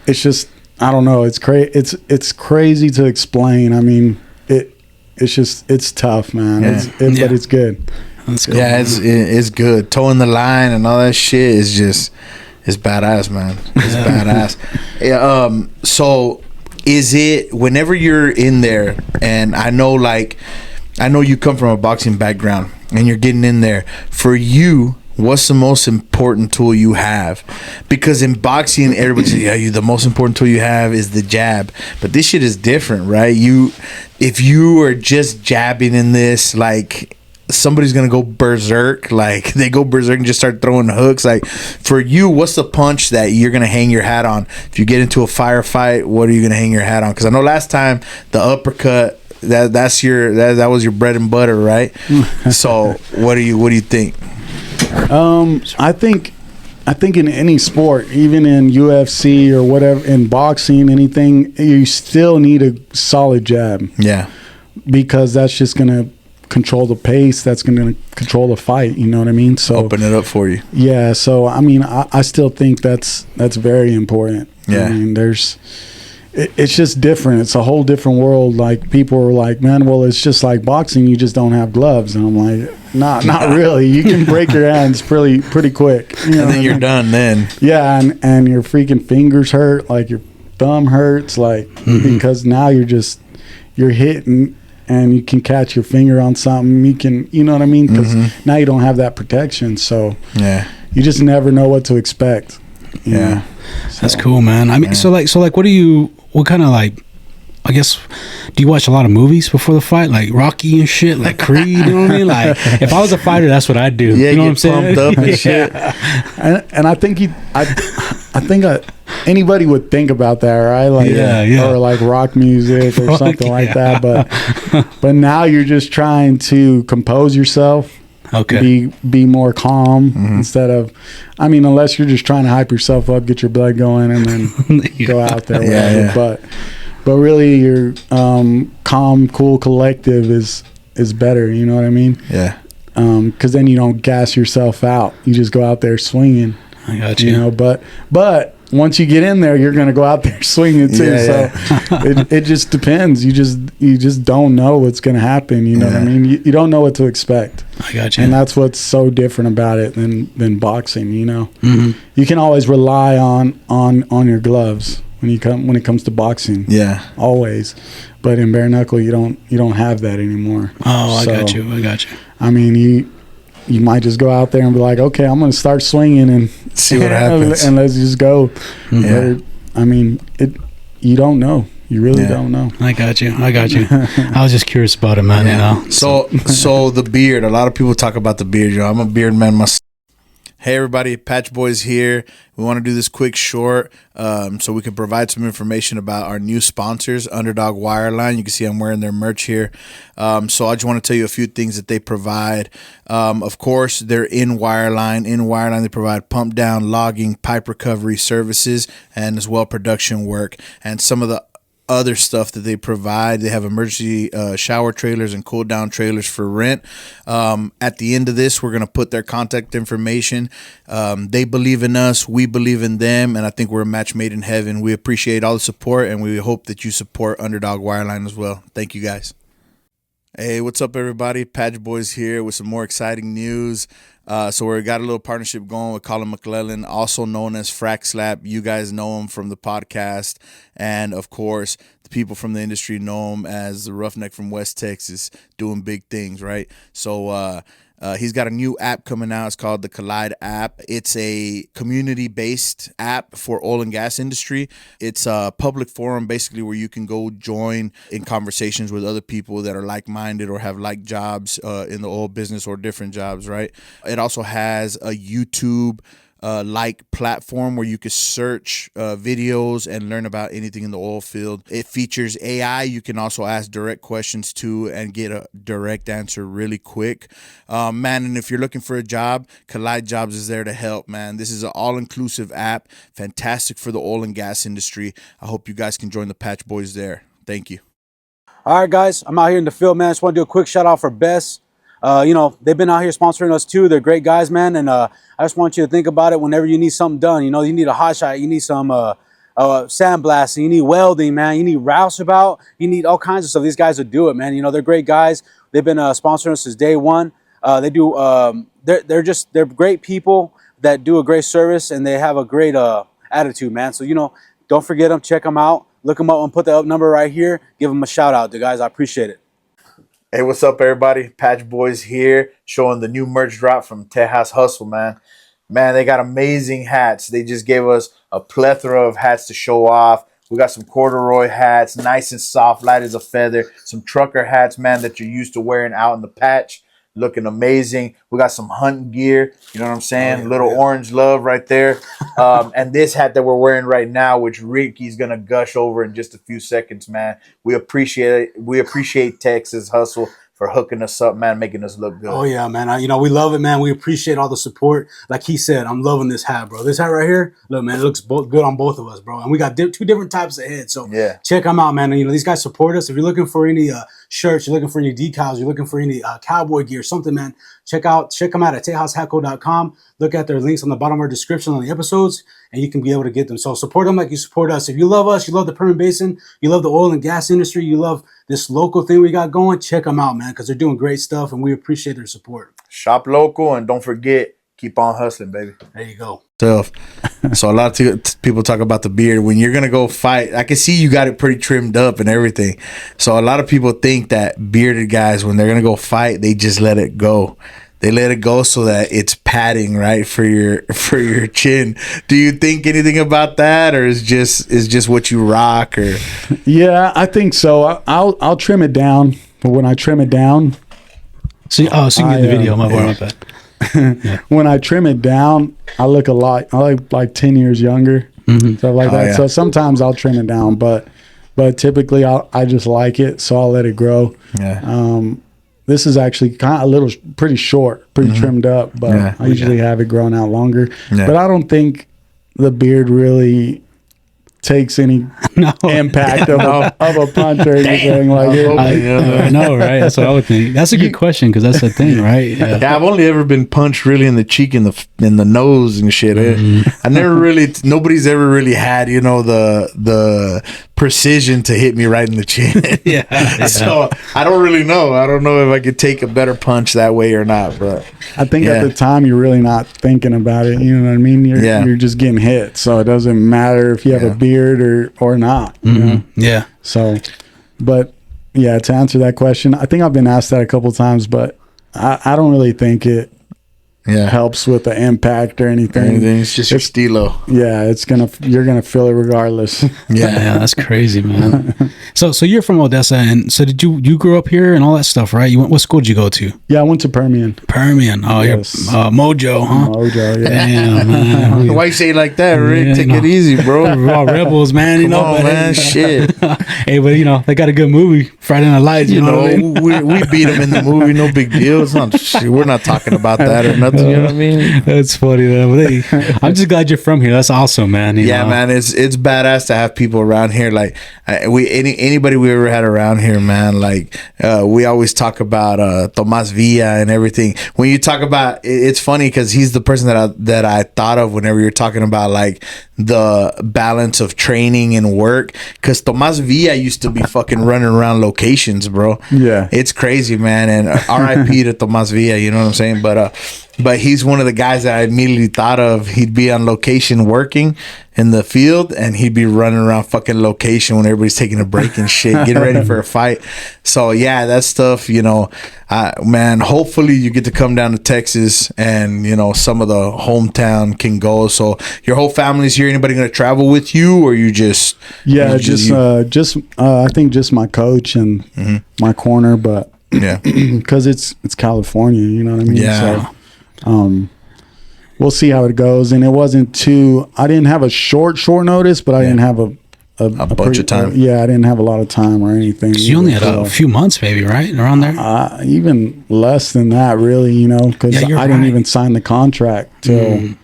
it's just, I don't know. It's it's crazy to explain. I mean, it's tough, man. But it's good. That's cool. Yeah, it's good. Towing the line and all that shit is just, it's badass, man. It's badass. Yeah. So is it, whenever you're in there, and I know you come from a boxing background and you're getting in there, for you, what's the most important tool you have? Because in boxing, everybody says, the most important tool you have is the jab. But this shit is different, right? If you are just jabbing in this, like, somebody's gonna go berserk. Like, they go berserk and just start throwing hooks. Like, for you, what's the punch that you're gonna hang your hat on? If you get into a firefight, what are you gonna hang your hat on? Because I know last time the uppercut, that was your bread and butter, right? So what do you think? I think in any sport, even in UFC or whatever, in boxing, anything, you still need a solid jab. Yeah. Because that's just going to control the pace. That's going to control the fight. You know what I mean? So open it up for you. Yeah. So, I mean, I still think that's very important. Yeah. I mean, it's just different. It's a whole different world. Like, people are like, man, well, it's just like boxing. You just don't have gloves. And I'm like, not really. You can break your hands pretty quick. You know, and then you're done then. Yeah, and your freaking fingers hurt. Like, your thumb hurts. Like, because now you're hitting and you can catch your finger on something. You know what I mean? Because now you don't have that protection. So yeah, you just never know what to expect. Yeah. So, that's cool, man. I mean, so what kind of, like, I guess, do you watch a lot of movies before the fight, like Rocky and shit, like Creed? You know what I mean? Like, if I was a fighter, that's what I'd do. Yeah, you know what I'm saying? Pumped up and shit. And I think I think anybody would think about that, right? Like, or like rock music or something like that. But now you're just trying to compose yourself. Okay. Be more calm instead of, I mean, unless you're just trying to hype yourself up, get your blood going, and then go out there. Whatever. But really, your calm, cool, collective is better. You know what I mean? Yeah. Because then you don't gas yourself out. You just go out there swinging. I got you. You know, but once you get in there, you're gonna go out there swinging too. It just depends. You just don't know what's gonna happen. You know what I mean? You don't know what to expect. I got you. And that's what's so different about it than boxing. You know, you can always rely on your gloves when it comes to boxing. Yeah, always. But in bare knuckle, you don't have that anymore. Oh, I got you. I mean, you might just go out there and be like, okay, I'm going to start swinging and see what happens, and let's just go. Yeah. But I mean, you don't know. You really don't know. I got you. I was just curious about it, man. You know. So the beard. A lot of people talk about the beard. You know, I'm a beard man myself. Hey everybody, Patchboyz here. We want to do this quick short so we can provide some information about our new sponsors, Underdog Wireline. You can see I'm wearing their merch here. So I just want to tell you a few things that they provide. Of course, they're in Wireline. In Wireline, they provide pump down, logging, pipe recovery services, and as well production work. And some of the other stuff that they provide, they have emergency shower trailers and cool down trailers for rent. At the end of this, we're going to put their contact information. They believe in us, we believe in them, and I think we're a match made in heaven. We appreciate all the support, and we hope that you support Underdog Wireline as well. Thank you guys. Hey, what's up everybody? Patchboyz here with some more exciting news. So we got a little partnership going with Colin McClellan, also known as Frack Slap. You guys know him from the podcast. And, of course, the people from the industry know him as the Roughneck from West Texas, doing big things, right? So he's got a new app coming out. It's called the Collide app. It's a community-based app for oil and gas industry. It's a public forum, basically, where you can go join in conversations with other people that are like-minded or have like jobs in the oil business or different jobs, right? It also has a YouTube like platform where you can search videos and learn about anything in the oil field. It features AI. You can also ask direct questions to and get a direct answer really quick. Man, and if you're looking for a job, Collide Jobs is there to help, man. This is an all-inclusive app, fantastic for the oil and gas industry. I hope you guys can join the Patchboyz there. Thank you. All right, guys, I'm out here in the field, man. I just want to do a quick shout out for Bess. You know, they've been out here sponsoring us too. They're great guys, man. And I just want you to think about it whenever you need something done. You know, you need a hot shot, you need some sandblasting, you need welding, man. You need rouseabout, you need all kinds of stuff. These guys will do it, man. You know, they're great guys. They've been sponsoring us since day one. They're great people that do a great service, and they have a great attitude, man. So, you know, don't forget them, check them out, look them up and put the up number right here. Give them a shout out, guys. I appreciate it. Hey, what's up, everybody? Patchboyz here, showing the new merch drop from Tejas Hustle, man. Man, they got amazing hats. They just gave us a plethora of hats to show off. We got some corduroy hats, nice and soft, light as a feather. Some trucker hats, man, that you're used to wearing out in the patch. Looking amazing. We got some hunting gear. You know what I'm saying? Little orange love right there. And this hat that we're wearing right now, which Ricky's going to gush over in just a few seconds, man. We appreciate it. We appreciate Texas Hustle for hooking us up, man, making us look good. Oh, yeah, man. You know, we love it, man. We appreciate all the support. Like he said, I'm loving this hat, bro. This hat right here, look, man, it looks good on both of us, bro. And we got two different types of heads. So yeah, check them out, man. And, you know, these guys support us. If you're looking for any shirts, you're looking for any decals, you're looking for any cowboy gear, something, man, check them out at TejasHatco.com. Look at their links on the bottom of our description on the episodes, and you can be able to get them. So support them like you support us. If you love us, you love the Permian Basin, you love the oil and gas industry, you love this local thing we got going, check them out, man, because they're doing great stuff, and we appreciate their support. Shop local, and don't forget, keep on hustling, baby. There you go. So a lot of people talk about the beard. When you're going to go fight, I can see you got it pretty trimmed up and everything. So a lot of people think that bearded guys, when they're going to go fight, they just let it go. They let it go so that it's padding, right, for your chin. Do you think anything about that, or is just what you rock? Or yeah, I think so. I'll trim it down, but when I trim it down, so you get the video. My bad. Yeah. When I trim it down, I look a lot. I look like 10 years younger, stuff like that. Yeah. So sometimes I'll trim it down, but typically I just like it, so I'll let it grow. Yeah. This is actually kind of pretty short, pretty trimmed up, but I usually have it grown out longer. Yeah. But I don't think the beard really takes any impact of a punch or anything like it. I know, right? That's what I would think. That's a good question, because that's the thing, right? Yeah, I've only ever been punched really in the cheek and the nose and shit. I never really, nobody's ever really had, you know, the precision to hit me right in the chin. So I don't really know. I don't know if I could take a better punch that way or not. But I think at the time you're really not thinking about it. You know what I mean? You're just getting hit, so it doesn't matter if you have a beard or not. You know? Yeah. So, but yeah, to answer that question, I think I've been asked that a couple times, but I don't really think it helps with the impact or anything. It's just your stilo. Yeah, you're gonna feel it regardless. Yeah, that's crazy, man. So you're from Odessa, and so did you grew up here and all that stuff, right? What school did you go to? Yeah, I went to Permian. Oh, Yes. you're Mojo, huh? Mojo, yeah. Damn, man. Why you say it like that, Rick? Yeah, Take it easy, bro. We're all rebels, man. You Come know, on, but, man. Shit. Hey, but they got a good movie, Friday Night Lights. You know what I mean? we beat them in the movie. No big deal. It's not. We're not talking about that or nothing. You know what I mean? That's funny, though. But hey, I'm just glad you're from here. That's awesome, man. You know? Man. It's badass to have people around here. Like anybody we ever had around here, man. Like we always talk about Tomas Villa and everything. When you talk about, it's funny because he's the person that I thought of whenever you're talking about like the balance of training and work. Because Tomas Villa used to be fucking running around locations, bro. Yeah, it's crazy, man. And R.I.P. to Tomas Villa. You know what I'm saying? But he's one of the guys that I immediately thought of. He'd be on location working in the field, and he'd be running around fucking location when everybody's taking a break and shit, getting ready for a fight. So yeah, that stuff, man, hopefully you get to come down to Texas and, some of the hometown can go. So your whole family's here. Anybody going to travel with you, or you just? Yeah, I think just my coach and my corner, but yeah, because it's California, you know what I mean? Yeah. So, we'll see how it goes. And it wasn't I didn't have a short notice, but I didn't have a bunch of time. I didn't have a lot of time or anything. You only had a few months, maybe, right? Around there? Even less than that, really, because I didn't even sign the contract till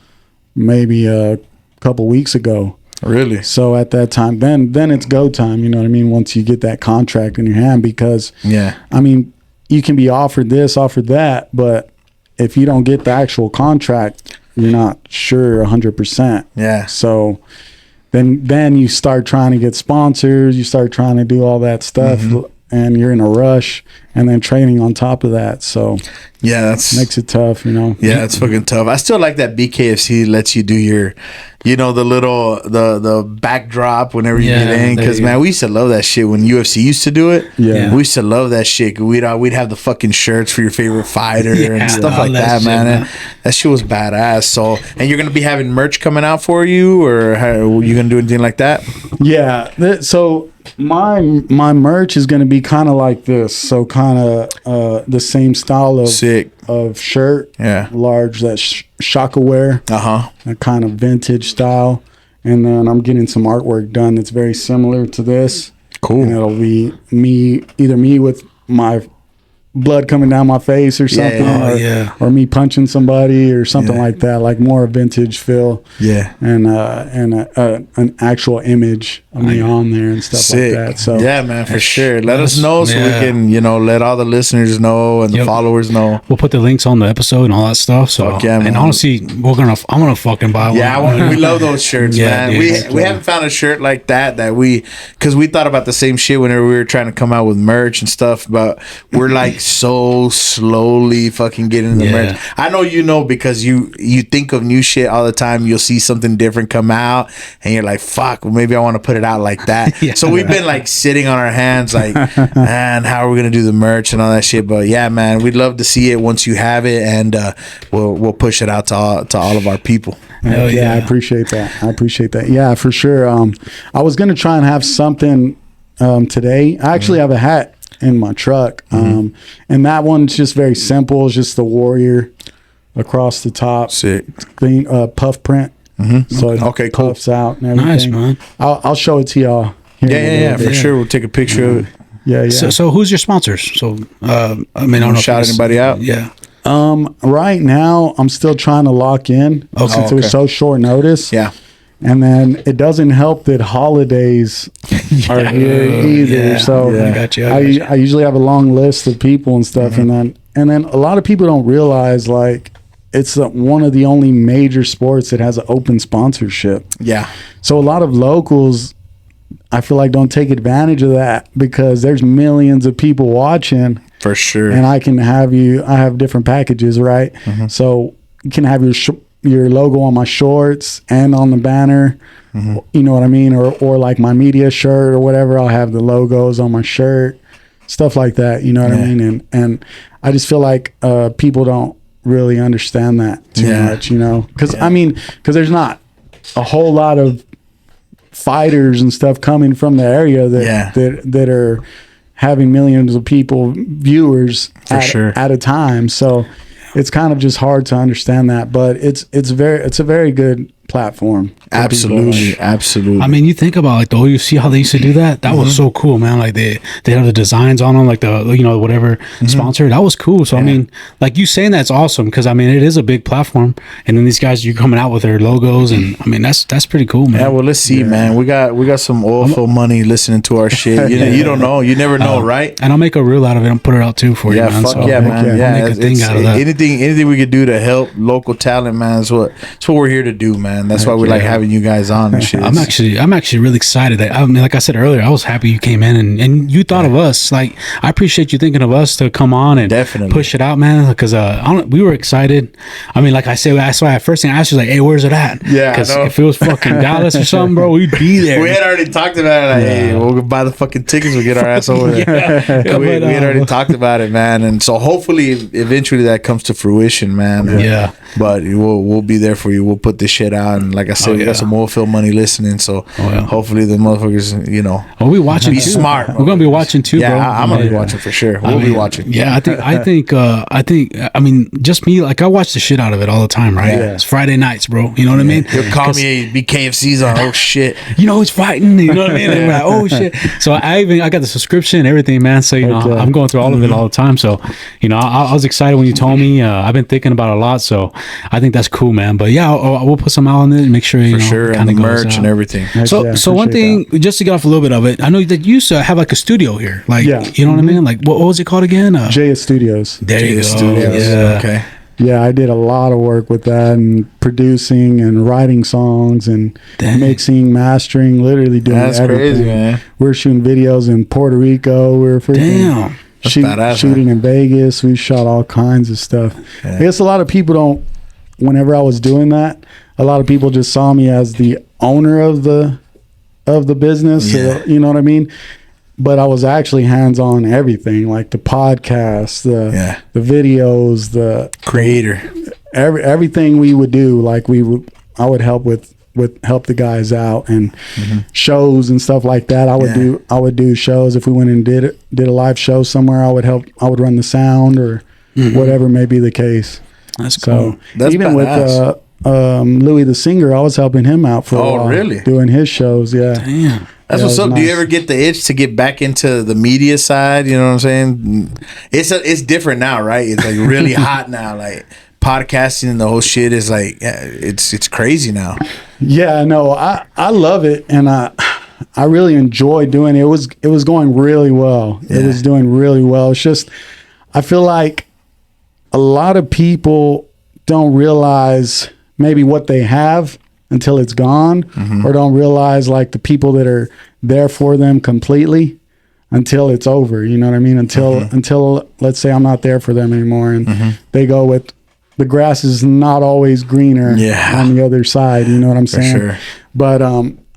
maybe a couple weeks ago. Really? So at that time, then it's go time, you know what I mean? Once you get that contract in your hand, because, I mean, you can be offered this, offered that, but if you don't get the actual contract, you're not sure 100%. Yeah. So then you start trying to get sponsors, you start trying to do all that stuff, and you're in a rush, and then training on top of that. So yeah, that's makes it tough, Yeah, it's fucking tough. I still like that BKFC lets you do your, the little the backdrop whenever you get in. Because man, we used to love that shit when UFC used to do it. Yeah, we used to love that shit. We'd have the fucking shirts for your favorite fighter and stuff like that, man. And that shit was badass. So, and you're gonna be having merch coming out for you, or are you gonna do anything like that? Yeah. So my merch is gonna be kind of like this. So kind of the same style of shirt. Yeah, large, that shaka wear. A kind of vintage style, and then I'm getting some artwork done that's very similar to this. Cool. And it'll be either me with my blood coming down my face or something, or me punching somebody or something like that, like more a vintage feel. Yeah, and an actual image of me on there and stuff like that. So yeah, man, for sure. Let us know so we can, let all the listeners know and the followers know. We'll put the links on the episode and all that stuff. So and honestly, I'm gonna fucking buy one. Yeah, we love those shirts, man. Dude, we haven't found a shirt like that because we thought about the same shit whenever we were trying to come out with merch and stuff, but we're like so slowly fucking getting the merch. I know because you think of new shit all the time. You'll see something different come out and you're like, fuck, well, maybe I want to put it out like that. So we've been like sitting on our hands like, man, how are we gonna do the merch and all that shit? But yeah, man, we'd love to see it once you have it, and we'll push it out to all of our people. I appreciate that. Yeah, for sure. I was gonna try and have something today. I actually have a hat in my truck, and that one's just very simple. It's just the warrior across the top. Sick. Clean puff print. So it puffs out and everything. Nice, man. I'll show it to y'all. Yeah, for sure. We'll take a picture of it. Yeah. So who's your sponsors? So I mean, I don't know. Shout anybody out? Yeah. Right now I'm still trying to lock in since it was so short notice. Yeah. And then it doesn't help that holidays are here either. Yeah. So I got you. I usually have a long list of people and stuff, and then a lot of people don't realize like it's one of the only major sports that has an open sponsorship. Yeah. So a lot of locals, I feel like, don't take advantage of that because there's millions of people watching. For sure. And I have different packages, right? So you can have your logo on my shorts and on the banner, you know what I mean? Or like my media shirt or whatever, I'll have the logos on my shirt, stuff like that, you know what I mean? And I just feel like people don't really understand that too much, you know, because I mean, because there's not a whole lot of fighters and stuff coming from the area that are having millions of people viewers at a time. So it's kind of just hard to understand that, but it's a very good platform. Absolutely. I mean, you think about like the OUC, how they used to do that. That was so cool, man. Like they have the designs on them, like the whatever sponsor. That was cool. So I mean, like you saying that's awesome because I mean it is a big platform, and then these guys you coming out with their logos, and I mean that's pretty cool, man. Yeah, well, let's see, man. We got some oilfield money listening to our shit. You don't know. You never know, right? And I'll make a reel out of it and put it out too for you, man. Fuck man. I'll make a thing out of that. Anything we could do to help local talent, man. That's what we're here to do, man. That's why we like having you guys on and shit. I'm actually really excited that, I mean, like I said earlier, I was happy you came in and you thought of us. Like, I appreciate you thinking of us to come on and push it out, man. Because we were excited. I mean, like I said, that's why first thing I asked you, like, hey, where's it at? Yeah, because if it was fucking Dallas or something, bro, we'd be there. We had already talked about it. Like, hey, we'll buy the fucking tickets. We'll get our ass over there. We had already talked about it, man. And so hopefully, eventually, that comes to fruition, man. Yeah. But we'll be there for you. We'll put this shit out, and like I said, we got some oilfield money listening. So hopefully the motherfuckers, you know, we watching. Be smart. We're gonna be watching too, bro. I'm gonna be watching for sure. We'll be watching. Yeah, I think. I mean, just me. Like I watch the shit out of it all the time, right? Yeah. It's Friday nights, bro. You know what I mean? He'll call me BKFC's on. Oh shit. You know who's fighting? You know what I mean? And we're like, oh shit. So I got the subscription and everything, man. So you know, I'm going through all of it all the time. So you know, I was excited when you told me. I've been thinking about it a lot. So I think that's cool, man. But yeah, we'll put some out on it and make sure you know, sure, and the merch and everything. So one thing, just to get off a little bit of it, I know that you used to have like a studio here, like you know what I mean? Like what was it called again? Jaya Studios. There you go. Studios. Yeah. Okay. Yeah, I did a lot of work with that and producing and writing songs and mixing, mastering, literally doing everything. Crazy, man. We're shooting videos in Puerto Rico. We're freaking shooting in Vegas. We shot all kinds of stuff. I guess a lot of people don't, whenever I was doing that, a lot of people just saw me as the owner of the business. So, you know what I mean? But I was actually hands-on everything, like the podcast, the videos, the creator, everything we would do. Like I would help with help the guys out and shows and stuff like that. I would do shows if we went and did a live show somewhere. I would run the sound or whatever may be the case. That's cool. That's even badass. With Louis the singer, I was helping him out for a while, really? Doing his shows. Yeah. Damn. That's what's up. Nice. Do you ever get the itch to get back into the media side? You know what I'm saying? It's different now, right? It's like really hot now. Like podcasting and the whole shit is like it's crazy now. Yeah, no, I love it, and I really enjoy doing it. It was going really well. Yeah. It was doing really well. It's just I feel like a lot of people don't realize maybe what they have until it's gone, or don't realize like the people that are there for them completely until it's over. You know what I mean? Until let's say I'm not there for them anymore, and they go with the grass is not always greener on the other side. You know what I'm saying? Sure. But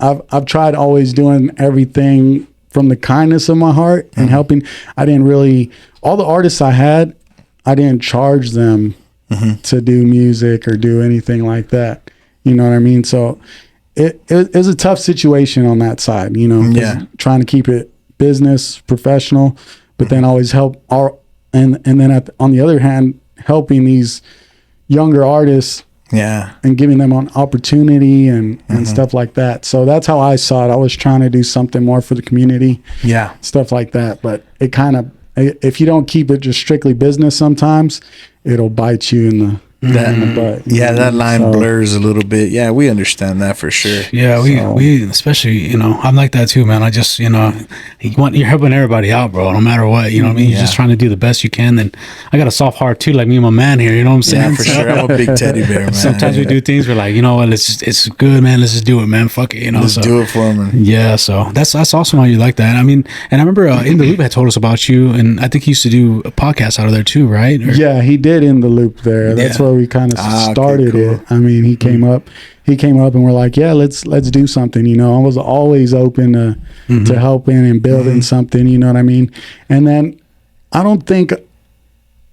I've tried always doing everything from the kindness of my heart and helping. I didn't really, all the artists I didn't charge them to do music or do anything like that. You know what I mean? So it was a tough situation on that side, you know, trying to keep it business, professional, but then always help and then on the other hand, helping these younger artists and giving them an opportunity and stuff like that. So that's how I saw it. I was trying to do something more for the community, stuff like that. But it kind of, if you don't keep it just strictly business, sometimes it'll bite you in the butt. That line blurs a little bit. Yeah, we understand that for sure. Yeah, we especially, you know, I'm like that too, man. I just, you know, you're helping everybody out, bro, no matter what. You know what I mean? You're just trying to do the best you can. And I got a soft heart too, like me and my man here. You know what I'm saying? Yeah, for sure. I'm a big teddy bear, man. Sometimes we do things we're like, you know what? It's good, man. Let's just do it, man. Fuck it, you know. Let's do it for him. Yeah, so that's awesome how you like that. I mean, and I remember In the Loop had told us about you, and I think he used to do a podcast out of there too, right? Yeah, he did In the Loop there. That's where we kind of started it. I mean, he came up and we're like, yeah, let's do something. You know, I was always open to helping and building something. You know what I mean? And then I don't think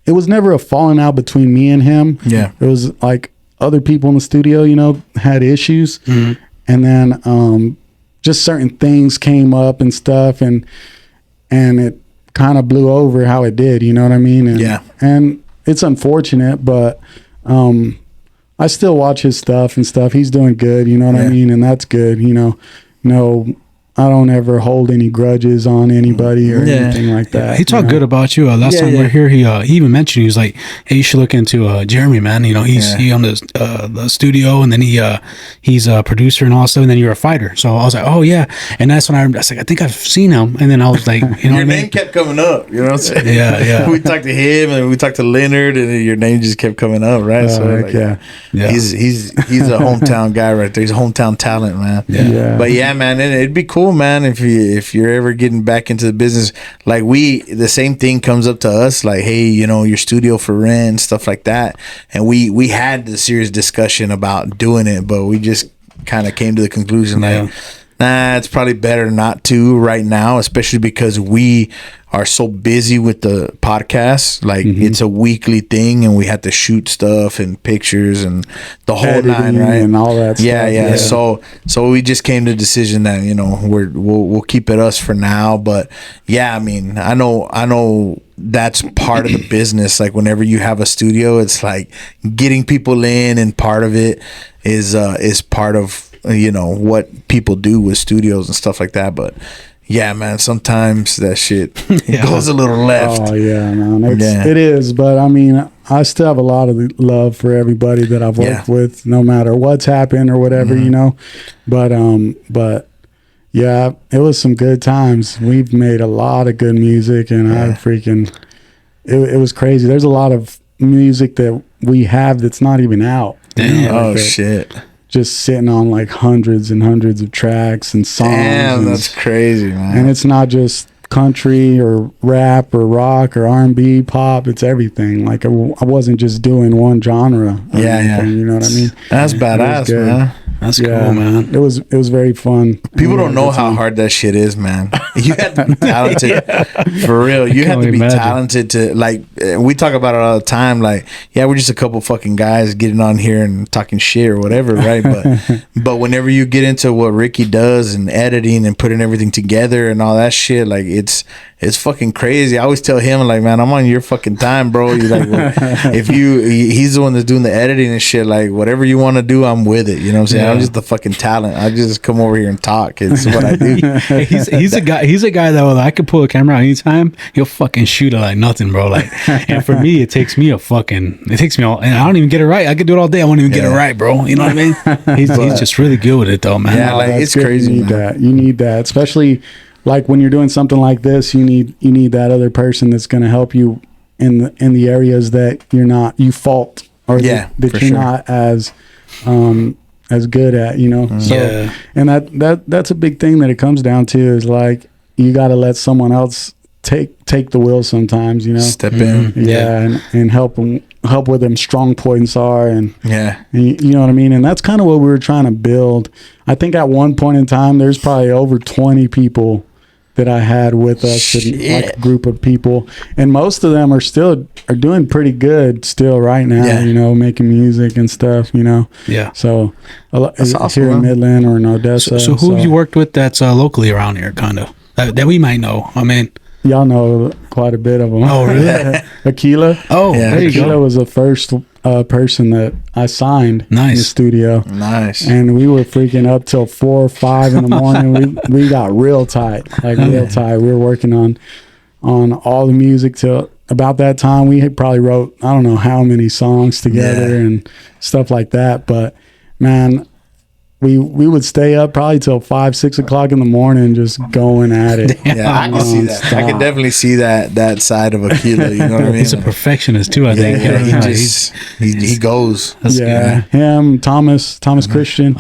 it was never a falling out between me and him. Yeah. It was like other people in the studio, you know, had issues. And then just certain things came up and stuff, and it kind of blew over how it did, you know what I mean? And, and it's unfortunate, but I still watch his stuff and stuff. He's doing good, you know what I mean? And that's good, you know. No, I don't ever hold any grudges on anybody or anything like that. He talked good about you. Last time we were here, he even mentioned, he was like, hey, you should look into Jeremy, man. You know, he owned the studio, and then he's a producer and all stuff, and then you're a fighter. So I was like, oh yeah. And that's when I was like, I think I've seen him. And then I was like, you know your what I mean? name kept coming up, you know what I'm saying? Yeah. We talked to him and we talked to Leonard, and your name just kept coming up, right? So like, he's a hometown guy right there. He's a hometown talent, man. But yeah, man, it'd be cool, man, if you're ever getting back into the business. Like the same thing comes up to us, like, hey, you know, your studio for rent, stuff like that. And we had the serious discussion about doing it, but we just kind of came to the conclusion like, nah, it's probably better not to right now, especially because we are so busy with the podcast. Like it's a weekly thing, and we have to shoot stuff and pictures and the whole editing nine, right? and all that stuff. Yeah. So we just came to the decision that, you know, we'll keep it us for now. But yeah, I mean, I know that's part of the business. Like whenever you have a studio, it's like getting people in, and part of it is part of, you know, what people do with studios and stuff like that. But yeah, man, sometimes that shit goes a little left. Oh yeah, man, it is. But I mean, I still have a lot of love for everybody that I've worked with, no matter what's happened or whatever, you know. But yeah, it was some good times. We've made a lot of good music, and it was crazy. There's a lot of music that we have that's not even out. Damn. Shit. Just sitting on like hundreds and hundreds of tracks and songs. Damn, that's crazy, man. And it's not just country or rap or rock or R&B, pop. It's everything. Like I wasn't just doing one genre. You know what I mean? That's badass, man. That's cool, man. It was very fun. People don't know how hard that shit is, man. You have to be talented. For real. You have to be talented to, like, we talk about it all the time. Like, yeah, we're just a couple fucking guys getting on here and talking shit or whatever, right? But whenever you get into what Ricky does and editing and putting everything together and all that shit, like, it's fucking crazy. I always tell him, like, man, I'm on your fucking time, bro. You like, well, he's the one that's doing the editing and shit. Like, whatever you want to do, I'm with it. You know what I'm saying? I'm just the fucking talent. I just come over here and talk. It's what I do. He's a guy. He's a guy that I could pull a camera out anytime. He'll fucking shoot it like nothing, bro. Like, and for me, it takes me all, and I don't even get it right. I could do it all day. I won't even get it right, bro. You know what I mean? He's just really good with it, though, man. Yeah, like it's crazy. You need that, especially like when you're doing something like this. You need that other person that's going to help you in the areas that you fault or that you're not as good at, you know. So and that's a big thing that it comes down to, is like you got to let someone else take the wheel sometimes, you know. Step in. And help where them strong points are, and you know what I mean. And that's kind of what we were trying to build. I think at one point in time there's probably over 20 people that I had with us, like a group of people, and most of them are doing pretty good still right now, you know, making music and stuff, you know. So that's awesome, here in Midland or in Odessa. So who have you worked with that's locally around here, kind of that we might know? I mean, y'all know quite a bit of them. Oh, really? Aquila. Oh, there you go. Aquila was the first person that I signed in the studio. Nice. And we were freaking up till 4 or 5 in the morning. we got real tight, real tight. We were working on all the music till about that time. We had probably wrote, I don't know how many songs together and stuff like that. But man, we would stay up probably till 5, 6 o'clock in the morning, just going at it. Yeah, I can see that. I can definitely see that side of Aquila. You know what I mean? He's a perfectionist too, I think. He goes. Him, Thomas Christian.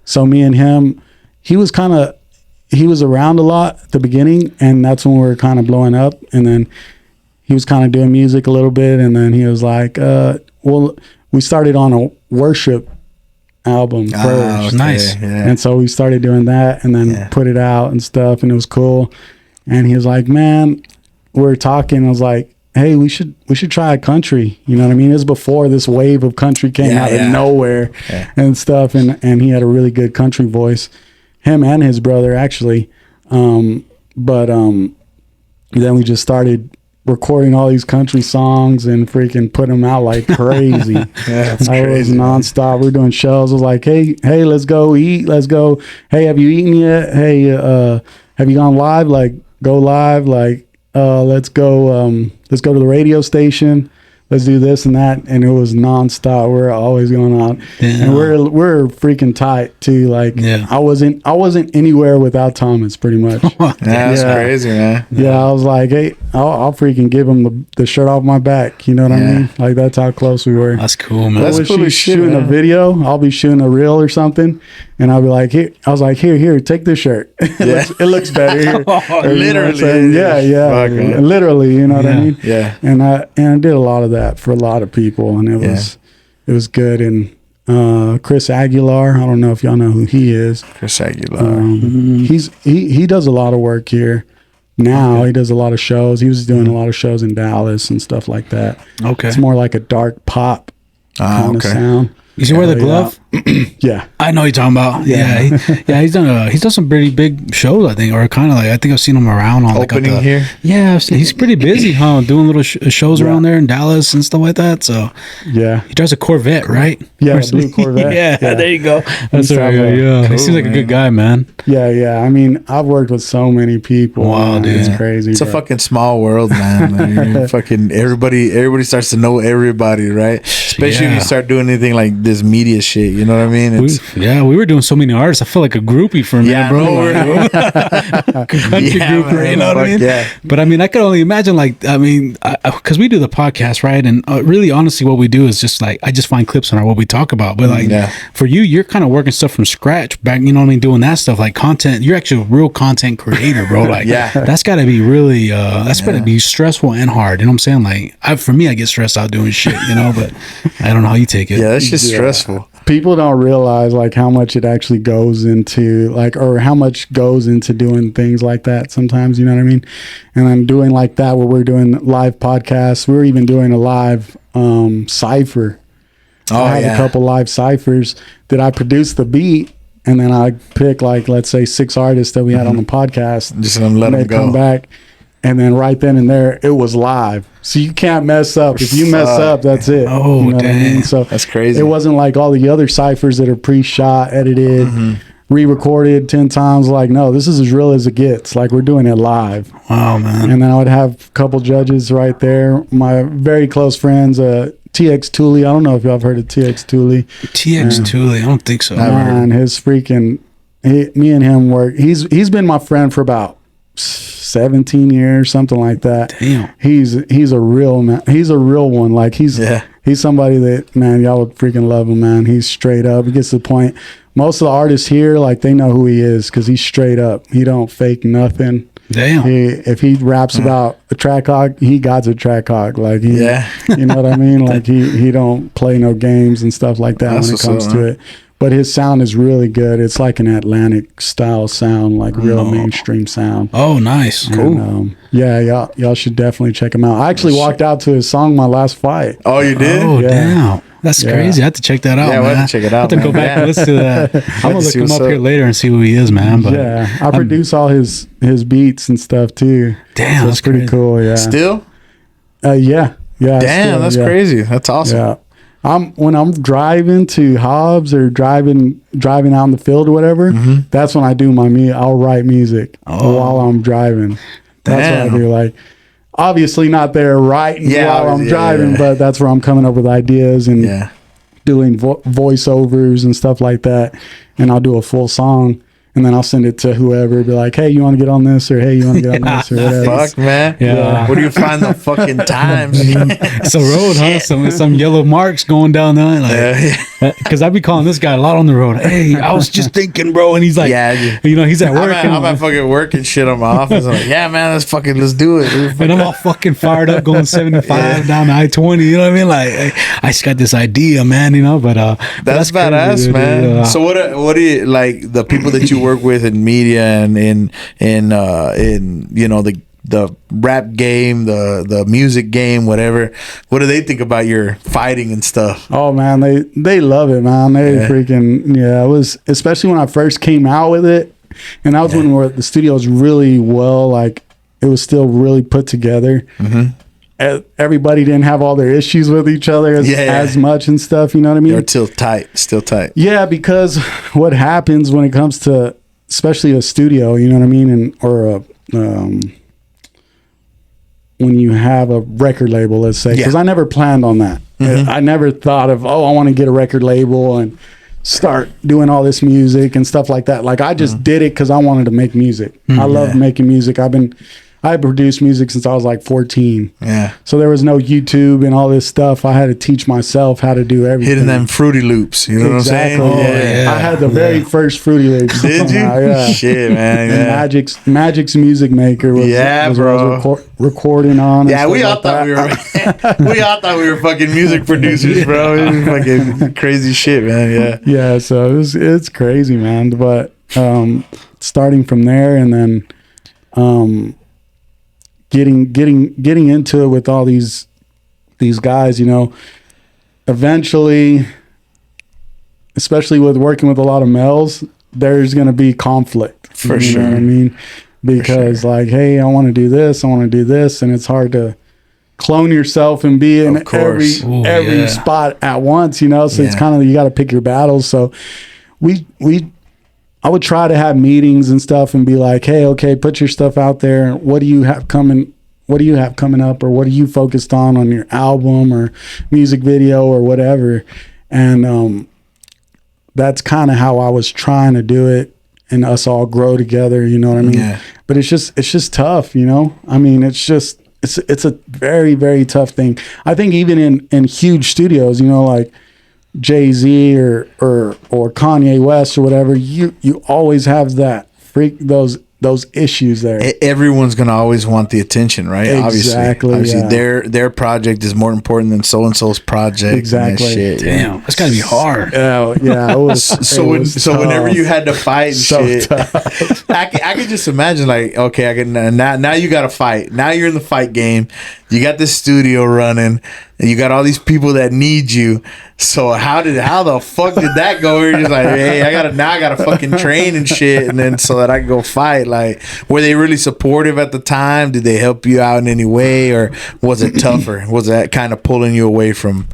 So me and him, he was around a lot at the beginning, and that's when we were kind of blowing up. And then he was kind of doing music a little bit, and then he was like, well, we started on a worship album first. Nice. And so we started doing that, and then put it out and stuff, and it was cool. And he was like, man, we were talking, I was like, hey, we should try a country. You know what I mean? It was before this wave of country came out of nowhere and stuff. And he had a really good country voice, him and his brother actually. But then we just started recording all these country songs and freaking putting them out like crazy. That's I was crazy. nonstop. We're doing shows. I was like, hey, let's go eat. Let's go. Hey, have you eaten yet? Hey, have you gone live? Like, go live. Like, let's go to the radio station. Let's do this and that. And it was nonstop. We're always going out. And we're freaking tight too. Like I wasn't anywhere without Thomas pretty much. That's crazy, man. Yeah, I was like, hey, I'll freaking give him the shirt off my back. You know what I mean? Like, that's how close we were. That's cool, man. That's cool as shit, shooting man. a video. I'll be shooting a reel or something, and I'll be like, here. I was like, here, take this shirt. It looks better here. Or, you know what I'm saying? Yeah. Fuck, Literally, you know what I mean? Yeah. And I did a lot of that for a lot of people, and it was good. And Chris Aguilar, I don't know if y'all know who he is. Chris Aguilar. He does a lot of work here. Now he does a lot of shows. He was doing a lot of shows in Dallas and stuff like that. Okay. It's more like a dark pop kind of sound. You wear the glove? Yeah. I know what you're talking about. Yeah. He's done some pretty big shows, I think, or kind of like, I think I've seen him around on Opening here? Yeah, he's pretty busy, huh? Doing little shows around there in Dallas and stuff like that. So Yeah. he drives a Corvette, right? Yeah, blue Corvette. yeah, there you go. That's He's right. Yeah, he seems like a good guy, man. Yeah. I mean, I've worked with so many people. Wow, man. dude. It's crazy. It's a fucking small world, man. Fucking everybody starts to know everybody, right? Especially when you start doing anything like this media shit. You know what I mean? We were doing so many artists. I feel like a groupie for me, bro. Country group, man, you know what I mean? Yeah. But I mean, I could only imagine, like, I mean, because we do the podcast, right? And really, honestly, what we do is just like, I just find clips on what we talk about. But like, for you, you're kind of working stuff from scratch back, you know what I mean? Doing that stuff, like content. You're actually a real content creator, bro. Like, that's got to be really, that's got to be stressful and hard. You know what I'm saying? Like, for me, I get stressed out doing shit, you know, but I don't know how you take it. Yeah, that's just stressful. People don't realize like how much it actually goes into like, or how much goes into doing things like that sometimes, you know what I mean? And I'm doing like that where we're doing live podcasts. We're even doing a live cypher. I had a couple live ciphers that I produced the beat, and then I pick like, let's say 6 artists that we had on the podcast. Just let them go. Come back. And then right then and there, it was live. So you can't mess up. If you mess up, that's it. Oh, you know damn. what I mean? So that's crazy. It wasn't like all the other ciphers that are pre-shot, edited, re-recorded 10 times. Like, no, this is as real as it gets. Like, we're doing it live. Wow, man. And then I would have a couple judges right there. My very close friends, TX Tooley. I don't know if y'all have heard of TX Tooley. TX Tooley. I don't think so. Man, his freaking... me and him work. He's been my friend for about 17 years, something like that. Damn. He's a real man. He's a real one. Like he's somebody that, man, y'all would freaking love him, man. He's straight up. He gets to the point. Most of the artists here, like, they know who he is because he's straight up. He don't fake nothing. Damn. If he raps about a track hog, he got a track hog. Like you know what I mean? Like he don't play no games and stuff like that when it comes to it. But his sound is really good. It's like an Atlantic style sound, like real mainstream sound. Oh, nice. Cool. Yeah, y'all should definitely check him out. I actually walked out to his song my last fight. Oh, you did? Oh, Yeah. damn. That's crazy. I have to check that out, Yeah, man. we'll have to check it out, I have to go man. back and listen to that. I'm going to look see him what's up up. here later and see who he is, man. But Yeah, I produce all his beats and stuff too. Damn, so that's it's pretty crazy. cool. Yeah. Still? Yeah. Damn, still, that's yeah. crazy. That's awesome. Yeah. When I'm driving to Hobbs or driving out in the field or whatever, that's when I do my I'll write music while I'm driving. That's what I do. Like, obviously not there writing while I'm driving, but that's where I'm coming up with ideas and doing voiceovers and stuff like that. And I'll do a full song. And then I'll send it to whoever, be like, hey, you want to get on this? Or hey, you want to get on this? Or whatever. Fuck, man. Yeah. Where do you find the fucking times? It's a road, huh? Some yellow marks going down there. Like, because I be calling this guy a lot on the road. Hey, I was just thinking, bro. And he's like, you know, he's at work. I'm at fucking work and shit on my office. I'm like, yeah, man, let's do it. And I'm all fucking fired up going 75 down to I-20. You know what I mean? Like, I just got this idea, man, you know, but that's badass, crazy, man. dude. So what do you, like, the people that you work with in media and in you know, the the rap game, the music game, whatever. What do they think about your fighting and stuff? Oh man, they love it, man. They freaking it was, especially when I first came out with it, and that was when the studio was really well, like it was still really put together. Everybody didn't have all their issues with each other as much and stuff. You know what I mean? They're still tight. Yeah, because what happens when it comes to, especially a studio, you know what I mean, and or a when you have a record label, let's say, because I never planned on that. I never thought of, I want to get a record label and start doing all this music and stuff like that. Like I just did it because I wanted to make music. I love making music. I produced music since I was like 14. Yeah. So there was no YouTube and all this stuff. I had to teach myself how to do everything. Hitting them Fruity Loops. You know what I'm saying? Oh, yeah. I had the very first Fruity Loops. Did you? Yeah. Shit, man. Yeah. Magic's Music Maker was, bro. I was recording on. Yeah, we all thought we were fucking music producers, bro. It was fucking crazy shit, man. Yeah. Yeah, so it's crazy, man. But starting from there and then getting into it with all these guys, you know, eventually, especially with working with a lot of males, there's going to be conflict. For sure. Know what I mean? Because like, hey, I want to do this, and it's hard to clone yourself and be in every spot at once, you know? So it's kind of, you got to pick your battles. So I would try to have meetings and stuff and be like, hey, okay, put your stuff out there. What do you have coming up, or what are you focused on your album or music video or whatever? And that's kind of how I was trying to do it, and us all grow together, you know what I mean? Yeah. But it's just tough, you know? I mean, it's a very, very tough thing. I think even in huge studios, you know, like Jay-Z or Kanye West or whatever, you always have those issues there. Everyone's gonna always want the attention, right? Exactly. Obviously, their project is more important than so and so's project. Exactly. Shit, damn, that's gotta be hard. Yeah. It was, whenever you had to fight and shit, I could just imagine, like, okay, now you got to fight. Now you're in the fight game. You got this studio running, and you got all these people that need you. So how the fuck did that go? You're just like, hey, I gotta fucking train and shit, and then so that I can go fight. Like, were they really supportive at the time? Did they help you out in any way, or was it tougher? Was that kind of pulling you away from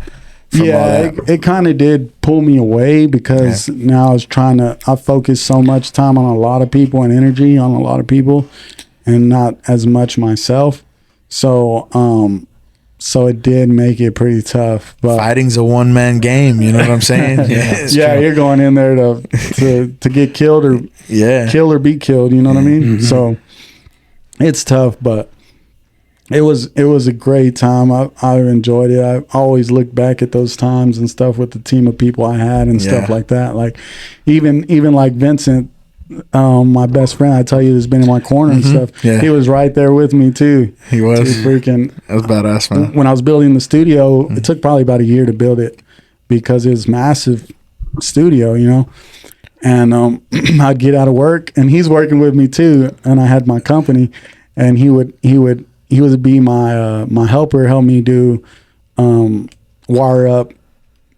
all that? It kind of did pull me away, because now I focus so much time on a lot of people and energy on a lot of people, and not as much myself. So it did make it pretty tough. But fighting's a one-man game, you know what I'm saying? You're going in there to get killed or kill or be killed, you know what I mean? Mm-hmm. So it's tough, but it was a great time. I enjoyed it. I always look back at those times and stuff with the team of people I had and stuff like that. Like even like Vincent, my best friend, I tell you, has been in my corner and stuff. Yeah. He was right there with me too. He was freaking. That was badass, man. When I was building the studio, it took probably about a year to build it, because it was massive studio, you know. And I'd get out of work, and he's working with me too. And I had my company, and he would be my helper, help me do wire up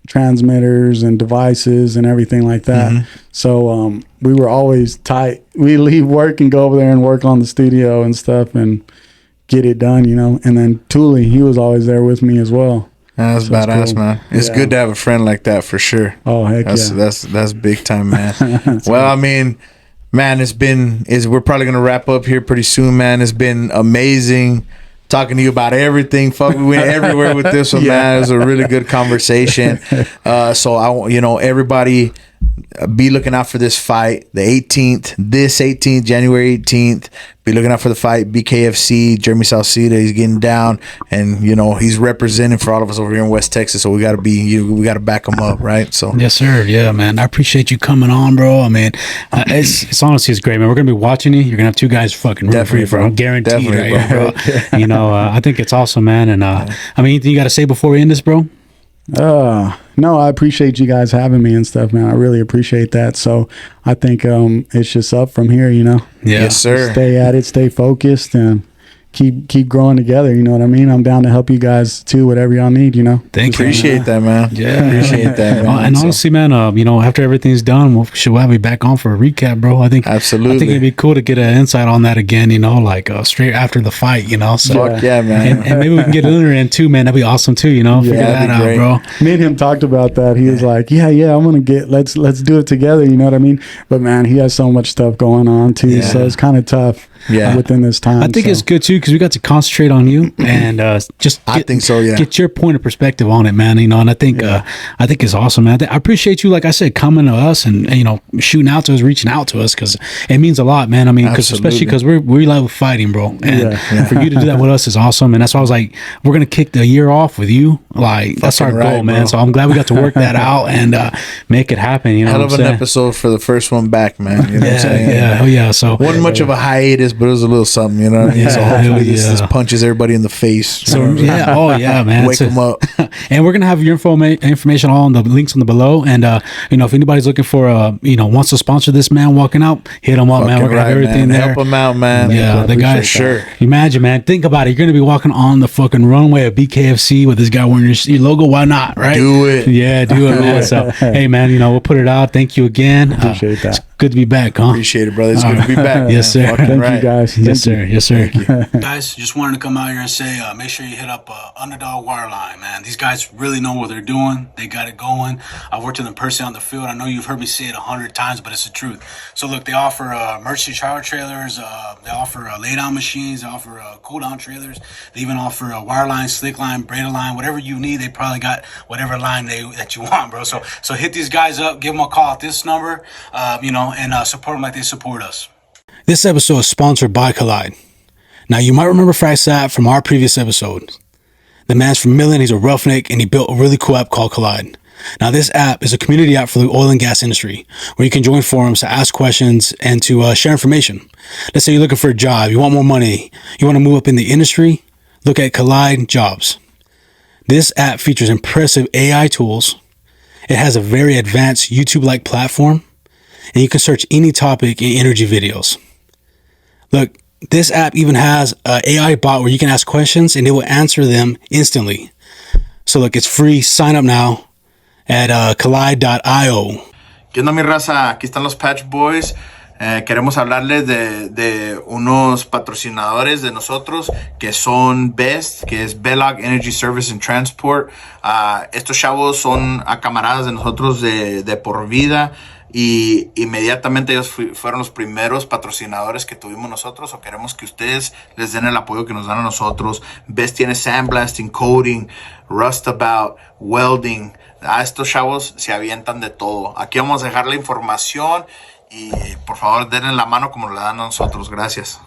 transmitters and devices and everything like that. So we were always tight. We leave work and go over there and work on the studio and stuff and get it done, you know. And then Thule, he was always there with me as well. That's badass, cool. Man. It's good to have a friend like that, for sure. Oh, heck that's big time, man. Well, I mean, man, we're probably gonna wrap up here pretty soon, man. It's been amazing talking to you about everything. Fuck, we went everywhere with this one, man. It was a really good conversation. So everybody be looking out for this fight, the 18th, January 18th. Be looking out for the fight. BKFC, Jeremy Sauceda, he's getting down, and he's representing for all of us over here in West Texas. So we got to back him up, right? So yes, sir. Yeah, man. I appreciate you coming on, bro. I mean, it's honestly, it's great, man. We're gonna be watching you. You're gonna have two guys fucking rooting for you, bro. Guaranteed, right, bro. I think it's awesome, man. And I mean, anything you got to say before we end this, bro? No, I appreciate you guys having me and stuff, man. I really appreciate that. So I think it's just up from here, Yes, sir. Stay at it, stay focused, and keep growing together. You know what I mean? I'm down to help you guys too, whatever y'all need. You know. Thank you. Appreciate that, man. Yeah, appreciate that, man. And honestly, man, after everything's done, we'll have you back on for a recap, bro. I think Absolutely. it'd be cool to get an insight on that again. Like straight after the fight. So Fuck yeah, man. and maybe we can get Lunar in too, man. That'd be awesome too. Figure that out, great. bro. Me and him talked about that. He was like, yeah, I'm gonna let's do it together. You know what I mean? But man, he has so much stuff going on too, so it's kind of tough. Within this time, I think it's good too because we got to concentrate on you and I think so. Yeah, get your point of perspective on it, man. And I think it's awesome, man. I appreciate you, like I said, coming to us and shooting out to us, reaching out to us because it means a lot, man. I mean, especially because we love fighting, bro. And for you to do that with us is awesome. And that's why I was like, we're gonna kick the year off with you. Like that's our goal, man. Bro. So I'm glad we got to work that out and make it happen. Hell of an episode for the first one back, man. You know what I'm saying? Oh yeah. So wasn't much of a hiatus, but it was a little something, you know what I mean? So hopefully this punches everybody in the face. So man. Wake them up. And we're gonna have your information all on the links on the below. And if anybody's looking for wants to sponsor this man walking out, hit them up, man. We're gonna have everything there. Help them out, man. Yeah, the guy for sure. Imagine, man. Think about it. You're gonna be walking on the fucking runway of BKFC with this guy wearing your logo. Why not? Right? Do it. Yeah, do it, man. So hey, man. We'll put it out. Thank you again. Appreciate that. It's good to be back, huh? Appreciate it, brother. It's good to be back. Yes, sir. Thank you, guys. Yes, sir. Yes, sir. Guys, just wanted to come out here and say, make sure you hit up Underdog Wireline, man. These guys really know what they're doing. They got it going. I've worked with them personally on the field. I know you've heard me say it 100 times, but it's the truth. So look, they offer emergency shower trailers. They offer lay-down machines. They offer cool-down trailers. They even offer wireline, slick line, braided line, whatever you need. They probably got whatever line that you want, bro. So hit these guys up. Give them a call at this number, and support them like they support us. This episode is sponsored by Collide. Now, you might remember Fraxat from our previous episode. The man's from Midland, he's a roughneck, and he built a really cool app called Collide. Now, this app is a community app for the oil and gas industry, where you can join forums to ask questions and to share information. Let's say you're looking for a job, you want more money, you want to move up in the industry, look at Collide Jobs. This app features impressive AI tools. It has a very advanced YouTube-like platform, and you can search any topic in energy videos. Look, this app even has an AI bot where you can ask questions and it will answer them instantly. So look, it's free. Sign up now at collide.io. ¿Qué onda, mi raza? Aquí están los Patchboyz. Queremos hablarles de unos patrocinadores de nosotros que son BEST, que es Belloc Energy Service and Transport. Estos chavos son camaradas de nosotros de por vida. Y inmediatamente ellos fueron los primeros patrocinadores que tuvimos nosotros, o queremos que ustedes les den el apoyo que nos dan a nosotros. Best tiene sandblasting, coating, rustabout, welding. Estos chavos se avientan de todo. Aquí vamos a dejar la información y por favor denle la mano como la dan a nosotros. Gracias.